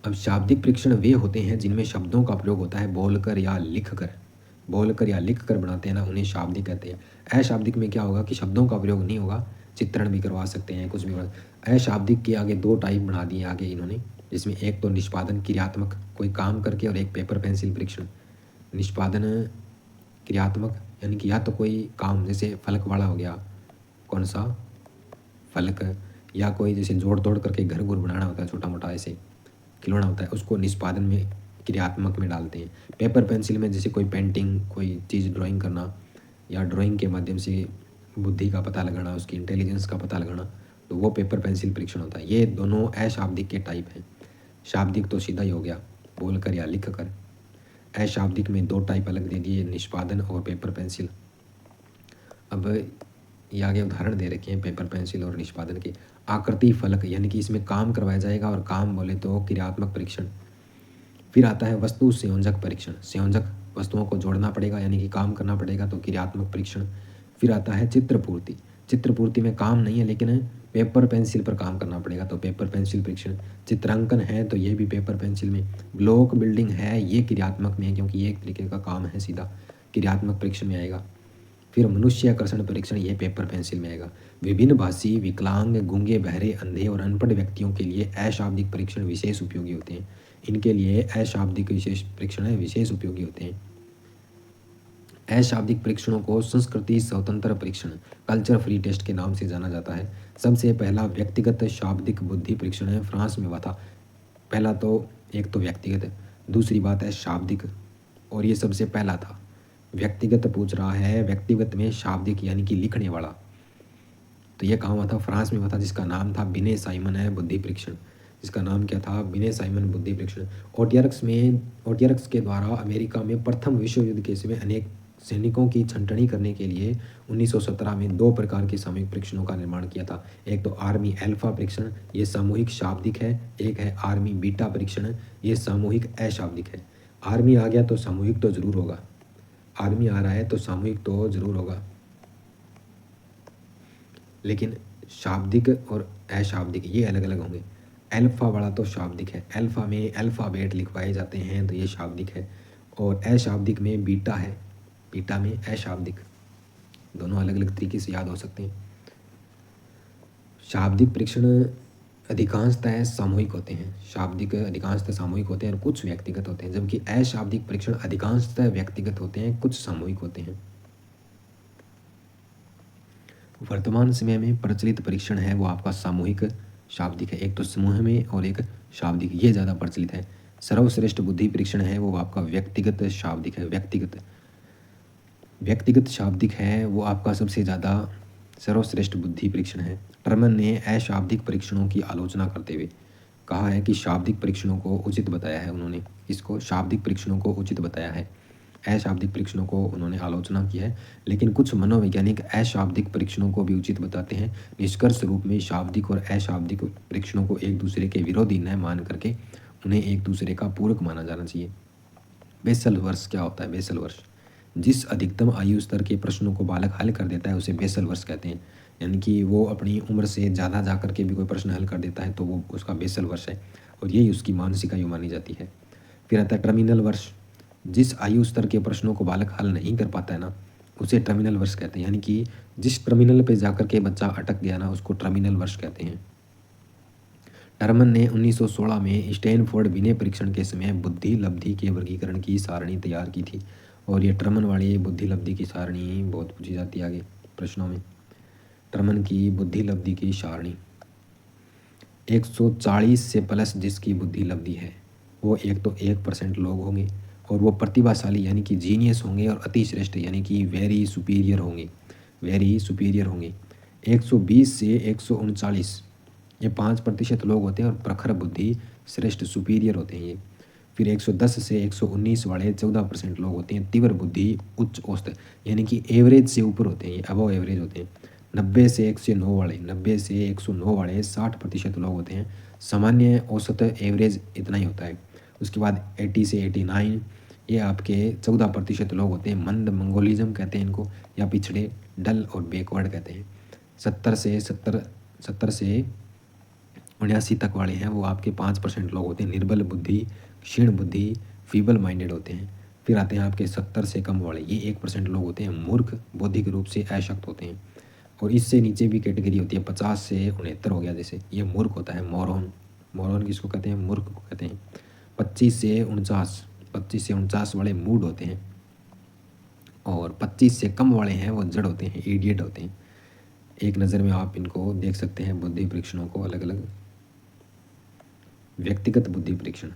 अब शाब्दिक परीक्षण वे होते हैं जिनमें शब्दों का प्रयोग होता है बोलकर या लिखकर। बोलकर या लिखकर बनाते हैं ना, उन्हें शाब्दिक कहते हैं। अशाब्दिक में क्या होगा कि शब्दों का प्रयोग नहीं होगा, चित्रण भी करवा सकते हैं, कुछ भी। अशाब्दिक के आगे 2 टाइप बना दिए आगे इन्होंने, जिसमें एक तो निष्पादन क्रियात्मक, कोई काम करके, और एक पेपर पेंसिल परीक्षण। निष्पादन क्रियात्मक यानी कि या तो कोई काम, जैसे फलक वाला हो गया, कौन सा फलक, या कोई जैसे जोड़ तोड़ करके घर घुर बनाना होता है, छोटा मोटा ऐसे खिलौना होता है, उसको निष्पादन में क्रियात्मक में डालते हैं। पेपर पेंसिल में जैसे कोई पेंटिंग, कोई चीज़ ड्राइंग करना, या ड्राइंग के माध्यम से बुद्धि का पता लगाना, उसकी इंटेलिजेंस का पता लगाना, तो वो पेपर पेंसिल परीक्षण होता है। ये दोनों अशाब्दिक के टाइप हैं। शाब्दिक तो सीधा ही हो गया, बोलकर या लिख कर। अशाब्दिक में 2 टाइप अलग दे दिए, निष्पादन और पेपर पेंसिल। अब ये आगे उदाहरण दे रखे हैं पेपर पेंसिल और निष्पादन के। आकृति फलक यानी कि इसमें काम करवाया जाएगा, और काम बोले तो क्रियात्मक परीक्षण। फिर आता है वस्तु संयोजक परीक्षण। संयोजक, वस्तुओं को जोड़ना पड़ेगा यानी कि काम करना पड़ेगा, तो क्रियात्मक परीक्षण। फिर आता है चित्रपूर्ति। चित्रपूर्ति में काम नहीं है लेकिन पेपर पेंसिल पर काम करना पड़ेगा, तो पेपर पेंसिल परीक्षण। चित्रांकन है तो ये भी पेपर पेंसिल में। ब्लॉक बिल्डिंग है, ये क्रियात्मक में है क्योंकि ये एक तरीके का काम है, सीधा क्रियात्मक परीक्षण में आएगा। फिर मनुष्य आकर्षण परीक्षण, ये पेपर पेंसिल में आएगा। विभिन्न भाषी, विकलांग, गूंगे, बहरे, अंधे और अनपढ़ व्यक्तियों के लिए अशाब्दिक परीक्षण विशेष उपयोगी होते हैं। इनके लिए अशाब्दिक विशेष परीक्षण विशेष उपयोगी होते हैं। अशाब्दिक परीक्षणों को संस्कृति स्वतंत्र परीक्षण, कल्चर फ्री टेस्ट के नाम से जाना जाता है। सबसे पहला व्यक्तिगत शाब्दिक बुद्धि परीक्षण है, फ्रांस में हुआ था। पहला तो एक तो व्यक्तिगत, दूसरी बात है शाब्दिक, और ये सबसे पहला था। व्यक्तिगत पूछ रहा है, व्यक्तिगत में शाब्दिक यानी कि लिखने वाला, तो ये कहाँ हुआ था? फ्रांस में हुआ था, जिसका नाम था बिने साइमन है बुद्धि परीक्षण। जिसका नाम क्या था? बिने साइमन बुद्धि परीक्षण। ओटियर्क्स के द्वारा अमेरिका में प्रथम विश्व युद्ध के समय अनेक सैनिकों की छंटनी करने के लिए 1917 में 2 प्रकार के सामूहिक परीक्षणों का निर्माण किया था। एक तो आर्मी अल्फा परीक्षण, ये सामूहिक शाब्दिक है। एक है आर्मी बीटा परीक्षण, ये सामूहिक अशाब्दिक है। आर्मी आ गया तो सामूहिक तो जरूर होगा, आर्मी आ रहा है तो सामूहिक तो जरूर होगा, लेकिन शाब्दिक और अशाब्दिक ये अलग अलग होंगे। अल्फा वाला तो शाब्दिक है, अल्फा में अल्फ़ाबेट लिखवाए जाते हैं तो ये शाब्दिक है, और अशाब्दिक में बीटा है, बीटा में अशाब्दिक। दोनों अलग अलग तरीके से याद हो सकते हैं। शाब्दिक परीक्षण अधिकांशतः सामूहिक होते हैं, शाब्दिक अधिकांशतः सामूहिक होते हैं और कुछ व्यक्तिगत होते हैं, जबकि अशाब्दिक परीक्षण अधिकांशतः व्यक्तिगत होते हैं, कुछ सामूहिक होते हैं। वर्तमान समय में प्रचलित परीक्षण है वो आपका सामूहिक शाब्दिक है, एक तो समूह में और एक शाब्दिक, ये ज़्यादा प्रचलित है। सर्वश्रेष्ठ बुद्धि परीक्षण है वो आपका व्यक्तिगत शाब्दिक है, व्यक्तिगत शाब्दिक है वो आपका सबसे ज़्यादा सर्वश्रेष्ठ बुद्धि परीक्षण है। टर्मन ने अशाब्दिक परीक्षणों की आलोचना करते हुए कहा है कि शाब्दिक परीक्षणों को उचित बताया है, उन्होंने इसको शाब्दिक परीक्षणों को उचित बताया है, अशाब्दिक परीक्षणों को उन्होंने आलोचना की है। लेकिन कुछ मनोवैज्ञानिक अशाब्दिक परीक्षणों को भी उचित बताते हैं। निष्कर्ष रूप में शाब्दिक और अशाब्दिक परीक्षणों को एक दूसरे के विरोधी न मान करके उन्हें एक दूसरे का पूरक माना जाना चाहिए। बेसल वर्ष क्या होता है? बेसल वर्ष जिस अधिकतम आयु स्तर के प्रश्नों को बालक हल कर देता है उसे बेसल वर्ष कहते हैं, यानी कि वो अपनी उम्र से ज़्यादा जा कर के भी कोई प्रश्न हल कर देता है तो वो उसका बेसल वर्ष है, और यही उसकी मानसिक आयु मानी जाती है। फिर आता है टर्मिनल वर्ष, जिस आयु स्तर के प्रश्नों को बालक हल नहीं कर पाता है ना उसे टर्मिनल वर्ष कहते हैं, यानी कि जिस टर्मिनल पे जाकर के बच्चा अटक गया ना उसको टर्मिनल वर्ष कहते हैं। टर्मन ने 1916 में स्टैनफोर्ड विनय परीक्षण के समय बुद्धि लब्धि के वर्गीकरण की सारणी तैयार की थी, और ये टर्मन वाली बुद्धि लब्धि की सारणी बहुत पूछी जाती है आगे प्रश्नों में। टर्मन की बुद्धि लब्धि की सारणी 140 से प्लस जिसकी बुद्धि लब्धि है वो एक तो 1% लोग होंगे, और वो प्रतिभाशाली यानी कि जीनियस होंगे, और अति श्रेष्ठ यानी कि वेरी सुपीरियर होंगे, वेरी सुपीरियर होंगे। 120 से 139 ये 5% लोग होते हैं, और प्रखर बुद्धि श्रेष्ठ सुपीरियर होते हैं ये। फिर 110 से 119 वाले 14% लोग होते हैं, तीव्र बुद्धि उच्च औसत यानी कि एवरेज से ऊपर होते हैं, ये अबव एवरेज होते हैं। 90 से 109 वाले 90 से 109 वाले 60% लोग होते हैं, सामान्य औसत एवरेज इतना ही होता है। उसके बाद 80 से 89 ये आपके 14% लोग होते हैं, मंद मंगोलिज्म कहते हैं इनको, या पिछड़े डल और बैकवर्ड कहते हैं। 70 से 79 तक वाले हैं वो आपके 5% लोग होते हैं, निर्बल बुद्धि क्षीण बुद्धि फीबल माइंडेड होते हैं। फिर आते हैं आपके 70 से कम वाले, ये 1% लोग होते हैं, मूर्ख बौद्धिक रूप से अशक्त होते हैं। और इससे नीचे भी कैटेगरी होती है, 50 से 69 हो गया, जैसे ये मूर्ख होता है, मोरॉन, मोरॉन किसको कहते हैं? मूर्ख को कहते हैं। 25 से 49 वाले मूड होते हैं, और 25 से कम वाले हैं वो जड़ होते हैं, इडियट होते हैं। एक नज़र में आप इनको देख सकते हैं बुद्धि परीक्षणों को अलग अलग। व्यक्तिगत बुद्धि परीक्षण,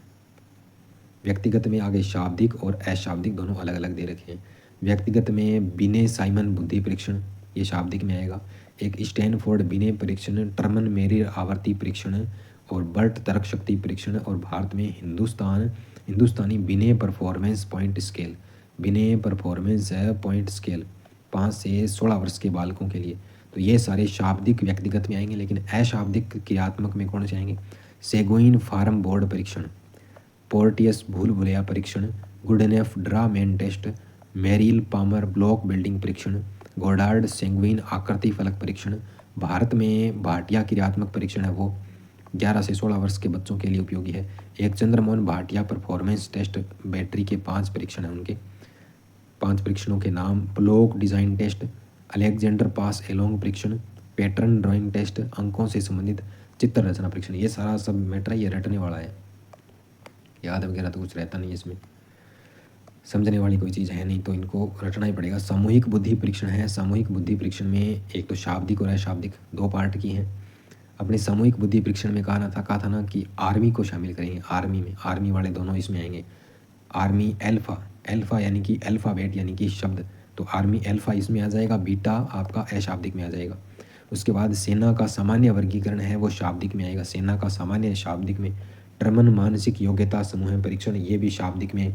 व्यक्तिगत में आगे शाब्दिक और अशाब्दिक दोनों अलग अलग दे रखे हैं। व्यक्तिगत में बिने साइमन बुद्धि परीक्षण ये शाब्दिक में आएगा, एक स्टैनफोर्ड बिने परीक्षण, टर्मन मेरिर आवर्ती परीक्षण और बर्ट तर्क शक्ति परीक्षण, और भारत में हिंदुस्तानी बिने परफॉर्मेंस पॉइंट स्केल, बिने परफॉर्मेंस पॉइंट स्केल 5 से 16 वर्ष के बालकों के लिए। तो ये सारे शाब्दिक व्यक्तिगत में आएंगे, लेकिन अशाब्दिक क्रियात्मक में कौन से आएंगे? सेगोइन फार्म बोर्ड परीक्षण, पोर्टियस भूल भुलैया परीक्षण, Goodenough draw man test, Merrill Palmer block building परीक्षण, गोडार्ड सेंगविन आकृति फलक परीक्षण। भारत में भाटिया क्रियात्मक परीक्षण है वो 11 से 16 वर्ष के बच्चों के लिए उपयोगी है। एक Chandramohan Bhatia performance test battery के 5 परीक्षण हैं, उनके 5 परीक्षणों के नाम: block design test, Alexander pass along परीक्षण, पैटर्न ड्राइंग टेस्ट, अंकों से संबंधित चित्र रचना परीक्षण। ये सारा सब मैटर ये रटने वाला है, याद वगैरह तो कुछ रहता नहीं इसमें, समझने वाली कोई चीज़ है नहीं, तो इनको रटना ही पड़ेगा। सामूहिक बुद्धि परीक्षण है, सामूहिक बुद्धि परीक्षण में एक तो शाब्दिक और अशाब्दिक 2 पार्ट की हैं। अपने सामूहिक बुद्धि परीक्षण में कहा था ना कि आर्मी को शामिल करेंगे, आर्मी में आर्मी वाले दोनों इसमें आएंगे। आर्मी अल्फ़ा यानी कि अल्फ़ाबेट यानी कि शब्द, तो आर्मी अल्फ़ा इसमें आ जाएगा, बीटा आपका अशाब्दिक में आ जाएगा। उसके बाद सेना का सामान्य वर्गीकरण है वो शाब्दिक में आएगा, सेना का सामान्य शाब्दिक में। टर्मन मानसिक योग्यता समूह परीक्षण ये भी शाब्दिक में।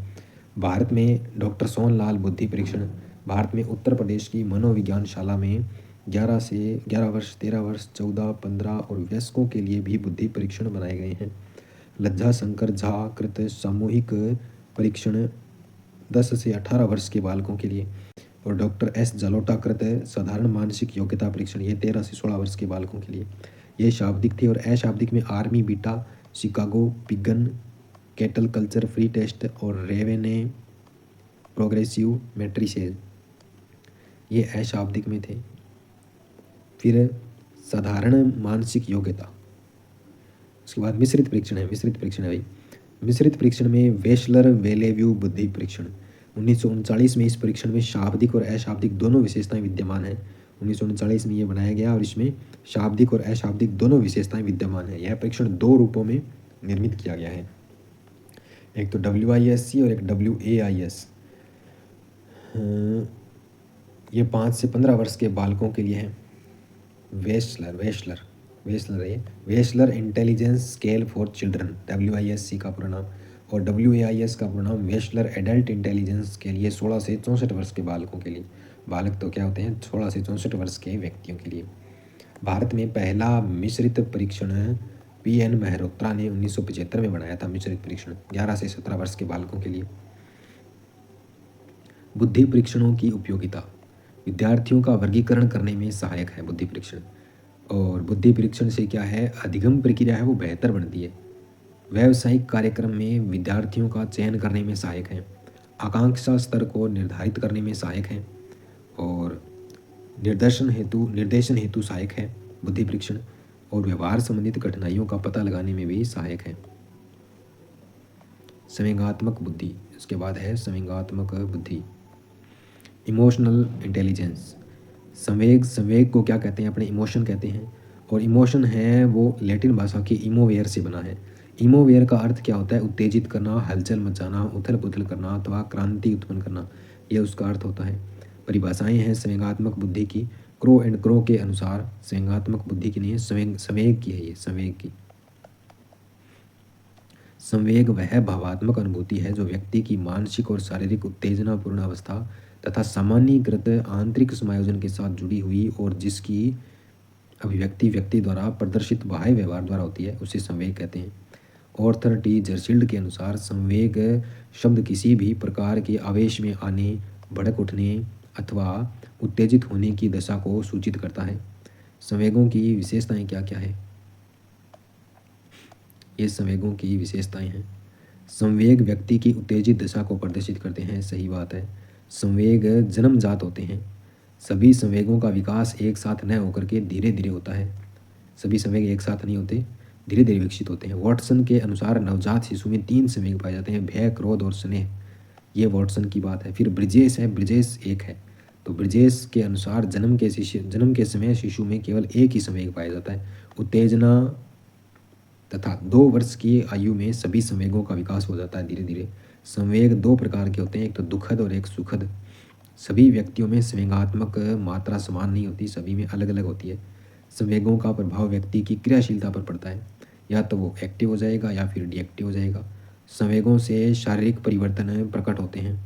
भारत में डॉक्टर सोनलाल बुद्धि परीक्षण भारत में उत्तर प्रदेश की मनोविज्ञान शाला में 11 वर्ष, 13 वर्ष, 14, 15 और वयस्कों के लिए भी बुद्धि परीक्षण बनाए गए हैं। लज्जा शंकर झा कृत सामूहिक परीक्षण 10 से 18 वर्ष के बालकों के लिए और डॉक्टर एस जलोटा कृत साधारण मानसिक योग्यता परीक्षण ये 13 से 16 वर्ष के बालकों के लिए। ये शाब्दिक थे और अशाब्दिक में आर्मी बीटा, शिकागो, पिगन, कैटल कल्चर, फ्री टेस्ट और रेवेने प्रोग्रेसिव मैट्रिसेज ये अशाब्दिक में थे। फिर साधारण मानसिक योग्यता, उसके बाद मिश्रित परीक्षण है। भाई मिश्रित परीक्षण में वेशलर वेलेव्यू बुद्धि परीक्षण 1939 में इस परीक्षण में शाब्दिक और अशाब्दिक दोनों विशेषताएं विद्यमान हैं। 1939 में ये बनाया गया और इसमें शाब्दिक और अशाब्दिक दोनों विशेषताएं विद्यमान है। यह परीक्षण 2 रूपों में निर्मित किया गया है, एक तो WISC और एक WAIS। ये 5 से 15 वर्ष के बालकों के लिए है। Wechsler intelligence scale for children WISC का पूरा नाम, और WAIS का पूरा नाम वेशलर एडल्ट इंटेलिजेंस स्केल। ये 16 से 64 वर्ष के बालकों के लिए। बालक तो क्या होते हैं, 16 से 64 वर्ष के व्यक्तियों के लिए। भारत में पहला मिश्रित परीक्षण PN मेहरोत्रा ने 1975 में बनाया था। मिश्रित परीक्षण 11 से 17 वर्ष के बालकों के लिए। बुद्धि परीक्षणों की उपयोगिता, विद्यार्थियों का वर्गीकरण करने में सहायक है बुद्धि परीक्षण। और बुद्धि परीक्षण से क्या है, अधिगम प्रक्रिया है वो बेहतर बनती है। व्यावसायिक कार्यक्रम में विद्यार्थियों का चयन करने में सहायक है। आकांक्षा स्तर को निर्धारित करने में सहायक है और निर्देशन हेतु सहायक है बुद्धि परीक्षण। और व्यवहार संबंधित कठिनाइयों का पता लगाने में भी सहायक है। संवेगात्मक बुद्धि, इसके बाद है संवेगात्मक बुद्धि। इमोशनल इंटेलिजेंस, संवेग को क्या कहते हैं, अपने इमोशन कहते हैं। और इमोशन है वो लैटिन भाषा की इमोवेयर से बना है। इमोवेयर का अर्थ क्या होता है, उत्तेजित करना, हलचल मचाना, उथल पुथल करना अथवा क्रांति उत्पन्न करना, यह उसका अर्थ होता है। परिभाषाएं हैं संवेगात्मक बुद्धि की। क्रो एंड क्रो के अनुसार संवेगात्मक बुद्धि की नहीं है, संवेग की है। ये संवेग की, संवेग वह भावात्मक अनुभूति है जो व्यक्ति की मानसिक और शारीरिक उत्तेजनापूर्ण अवस्था तथा सामान्यीकृत आंतरिक समायोजन के साथ जुड़ी हुई और जिसकी अभिव्यक्ति व्यक्ति द्वारा प्रदर्शित बाह्य व्यवहार द्वारा होती है, उसे संवेग कहते हैं। ऑर्थर टी जर्सिल्ड के अनुसार संवेग शब्द किसी भी प्रकार के आवेश में आने, भड़क उठने अथवा उत्तेजित होने की दशा को सूचित करता है। संवेगों की विशेषताएं क्या क्या है, ये संवेगों की विशेषताएं हैं। संवेग व्यक्ति की उत्तेजित दशा को प्रदर्शित करते हैं, सही बात है। संवेग जन्मजात होते हैं। सभी संवेगों का विकास एक साथ न होकर के धीरे धीरे होता है। सभी संवेग एक साथ नहीं होते, धीरे धीरे विकसित होते हैं। वॉटसन के अनुसार नवजात शिशु में 3 संवेग पाए जाते हैं, भय, क्रोध और स्नेह। ये वॉटसन की बात है। फिर ब्रिजेश है, ब्रिजेश एक है। तो ब्रिजेश के अनुसार जन्म के समय शिशु में केवल एक ही संवेग पाया जाता है, उत्तेजना, तथा 2 वर्ष की आयु में सभी संवेगों का विकास हो जाता है धीरे धीरे। संवेग 2 प्रकार के होते हैं, एक तो दुखद और एक सुखद। सभी व्यक्तियों में संवेगात्मक मात्रा समान नहीं होती, सभी में अलग अलग होती है। संवेगों का प्रभाव व्यक्ति की क्रियाशीलता पर पड़ता है, या तो वो एक्टिव हो जाएगा या फिर डिएक्टिव हो जाएगा। संवेगों से शारीरिक परिवर्तन प्रकट होते हैं।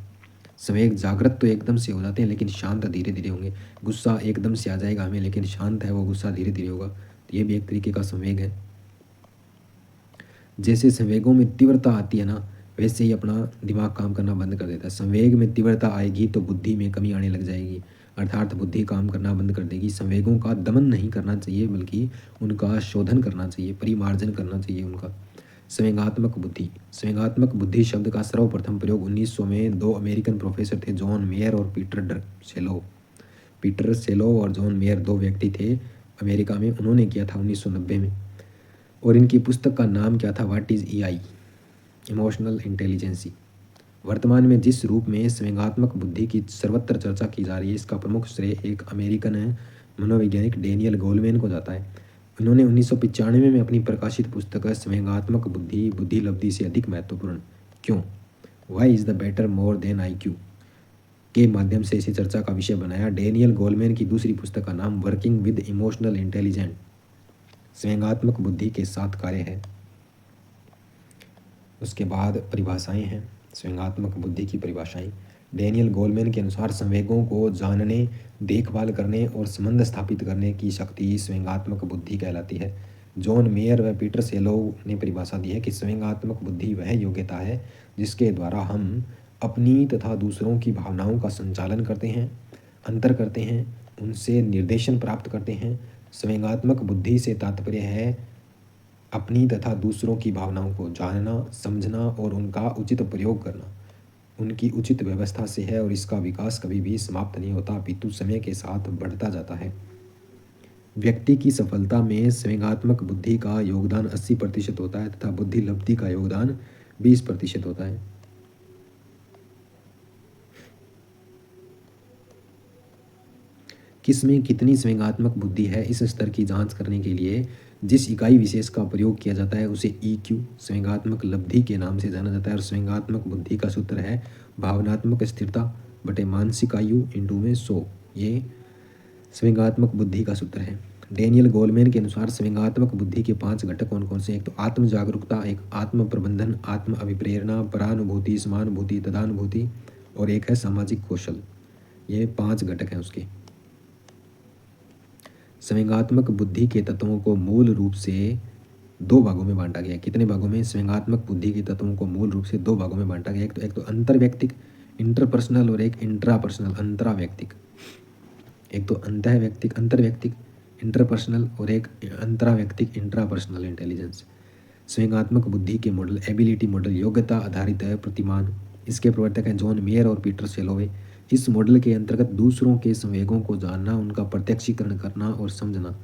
संवेग जागृत तो एकदम से हो जाते हैं लेकिन शांत धीरे धीरे होंगे। गुस्सा एकदम से आ जाएगा हमें लेकिन शांत है वो गुस्सा, धीरे धीरे होगा। तो ये भी एक तरीके का संवेग है। जैसे संवेगों में तीव्रता आती है ना, वैसे ही अपना दिमाग काम करना बंद कर देता है। संवेग में तीव्रता आएगी तो बुद्धि में कमी आने लग जाएगी, अर्थात बुद्धि काम करना बंद कर देगी। संवेगों का दमन नहीं करना चाहिए बल्कि उनका शोधन करना चाहिए, परिमार्जन करना चाहिए उनका। संवेगात्मक बुद्धि, संवेगात्मक बुद्धि शब्द का सर्वप्रथम प्रयोग 1900 में 2 अमेरिकन प्रोफेसर थे, जॉन मेयर और पीटर सेलो और जॉन मेयर 2 व्यक्ति थे अमेरिका में, उन्होंने किया था 1990 में। और इनकी पुस्तक का नाम क्या था, what is EI, emotional intelligence. वर्तमान में जिस रूप में संवेगात्मक बुद्धि की सर्वत्र चर्चा की जा रही है, इसका प्रमुख श्रेय एक अमेरिकन मनोवैज्ञानिक डेनियल गोलमैन को जाता है। इन्होंने 1995 में अपनी प्रकाशित पुस्तक संवेगात्मक बुद्धि, बुद्धि लब्धि से अधिक महत्वपूर्ण क्यों, why is the better more than IQ के माध्यम से इसे चर्चा का विषय बनाया। डेनियल गोलमैन की दूसरी पुस्तक का नाम वर्किंग विद इमोशनल इंटेलिजेंट, संवेगात्मक बुद्धि के साथ कार्य है। उसके बाद परिभाषाएं हैं, संवेगात्मक बुद्धि की परिभाषाएं। डेनियल गोलमैन के अनुसार संवेगों को जानने, देखभाल करने और संबंध स्थापित करने की शक्ति संवेगात्मक बुद्धि कहलाती है। जॉन मेयर व पीटर सेलोव ने परिभाषा दी है कि संवेगात्मक बुद्धि वह योग्यता है जिसके द्वारा हम अपनी तथा दूसरों की भावनाओं का संचालन करते हैं, अंतर करते हैं, उनसे निर्देशन प्राप्त करते हैं। संवेगात्मक बुद्धि से तात्पर्य है अपनी तथा दूसरों की भावनाओं को जानना, समझना और उनका उचित प्रयोग करना, उनकी उचित व्यवस्था से है और इसका विकास कभी भी समाप्त नहीं होता अपितु समय के साथ बढ़ता जाता है। व्यक्ति की सफलता में संवेगात्मक बुद्धि का योगदान 80% होता है तथा बुद्धि लब्धि का योगदान 20% होता है। किसमें कितनी संवेगात्मक बुद्धि है, इस स्तर की जांच करने के लिए जिस इकाई विशेष का प्रयोग किया जाता है उसे EQ संवेगात्मक लब्धि के नाम से जाना जाता है। और संवेगात्मक बुद्धि का सूत्र है भावनात्मक स्थिरता बटे मानसिक आयु इंटू में 100। ये संवेगात्मक बुद्धि का सूत्र है। डेनियल गोलमैन के अनुसार संवेगात्मक बुद्धि के 5 घटक कौन कौन से? एक तो आत्म जागरूकता, एक आत्म प्रबंधन, आत्म अभिप्रेरणा, परानुभूति, समानुभूति, तदानुभूति और एक है सामाजिक कौशल। ये 5 घटक हैं उसके। संवेगात्मक बुद्धि के तत्वों को मूल रूप से 2 भागों में बांटा गया है। कितने भागों में? संवेगात्मक बुद्धि के तत्वों को मूल रूप से 2 भागों में बांटा गया है। एक तो अंतर्व्यक्तिक इंटरपर्सनल और एक इंट्रापर्सनल अंतराव्यक्तिक। एक तो अंतर्व्यक्तिक इंटरपर्सनल और एक अंतराव्यक्तिक इंट्रापर्सनल इंटेलिजेंस। संवेगात्मक बुद्धि के मॉडल एबिलिटी मॉडल योग्यता आधारित है प्रतिमान। इसके प्रवर्तक हैं जॉन मेयर और पीटर सेलोवे। इस मॉडल के अंतर्गत दूसरों के संवेगों को जानना, उनका प्रत्यक्षीकरण करना और समझना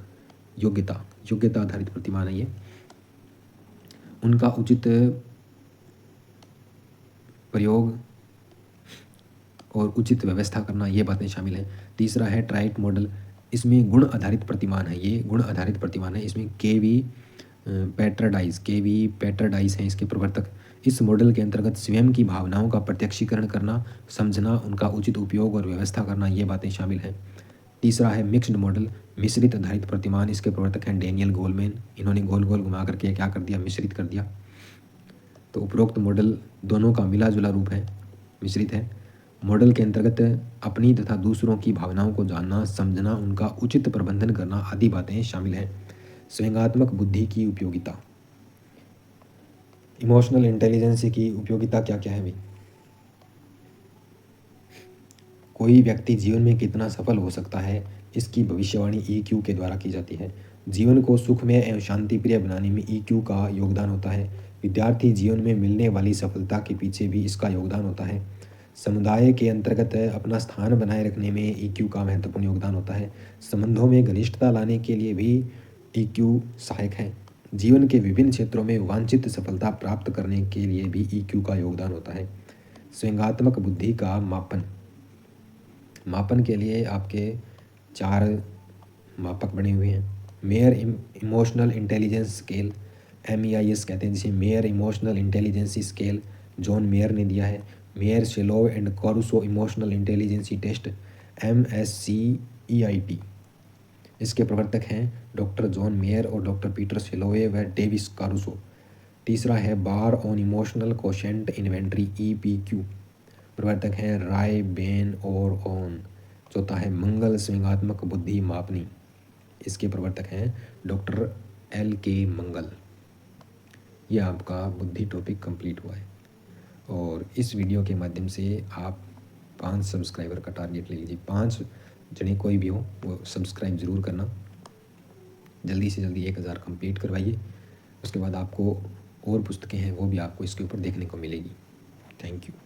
योग्यता आधारित प्रतिमान है ये। उनका उचित प्रयोग और उचित व्यवस्था करना, ये बातें शामिल हैं। तीसरा है ट्राइट मॉडल। इसमें गुण आधारित प्रतिमान है, ये गुण आधारित प्रतिमान है। इसमें केवी पैटरडाइस हैं इसके प्रवर्तक। इस मॉडल के अंतर्गत स्वयं की भावनाओं का प्रत्यक्षीकरण करना, समझना, उनका उचित उपयोग और व्यवस्था करना, ये बातें शामिल हैं। तीसरा है मिक्स्ड मॉडल मिश्रित आधारित प्रतिमान। इसके प्रवर्तक हैं डेनियल गोलमैन। इन्होंने गोल गोल घुमा करके क्या कर दिया? मिश्रित कर दिया। तो उपरोक्त मॉडल दोनों का मिला जुला रूप है, मिश्रित है। मॉडल के अंतर्गत अपनी तथा दूसरों की भावनाओं को जानना, समझना, उनका उचित प्रबंधन करना आदि बातें शामिल हैं। संवेगात्मक बुद्धि की उपयोगिता, इमोशनल इंटेलिजेंस की उपयोगिता क्या क्या है भाई? कोई व्यक्ति जीवन में कितना सफल हो सकता है, इसकी भविष्यवाणी EQ के द्वारा की जाती है। जीवन को सुखमय एवं शांतिप्रिय बनाने में EQ का योगदान होता है। विद्यार्थी जीवन में मिलने वाली सफलता के पीछे भी इसका योगदान होता है। समुदाय के अंतर्गत अपना स्थान बनाए रखने में EQ का महत्वपूर्ण योगदान होता है। संबंधों में घनिष्ठता लाने के लिए भी EQ सहायक है। जीवन के विभिन्न क्षेत्रों में वांछित सफलता प्राप्त करने के लिए भी EQ का योगदान होता है। संवेगात्मक बुद्धि का मापन के लिए आपके 4 मापक बने हुए हैं। Mayer emotional intelligence scale, MEIS कहते हैं जिसे Mayer emotional intelligence scale John Mayer ने दिया है। Mayer Salovey and Caruso emotional intelligence test MSCEIT। इसके प्रवर्तक हैं डॉक्टर जॉन मेयर और डॉक्टर पीटर सेलोवे व डेविस कारुसो। तीसरा है Bar On emotional quotient inventory EPQ। प्रवर्तक हैं राय, बेन और ऑन। चौथा है मंगल संवेगात्मक बुद्धि मापनी। इसके प्रवर्तक हैं डॉक्टर LK मंगल। ये आपका बुद्धि टॉपिक कंप्लीट हुआ है और इस वीडियो के माध्यम से आप 5 सब्सक्राइबर का टारगेट ले लीजिए। 5 जने कोई भी हो वो सब्सक्राइब ज़रूर करना। जल्दी से जल्दी 1000 कंप्लीट करवाइए। उसके बाद आपको और पुस्तकें हैं वो भी आपको इसके ऊपर देखने को मिलेगी। Thank you.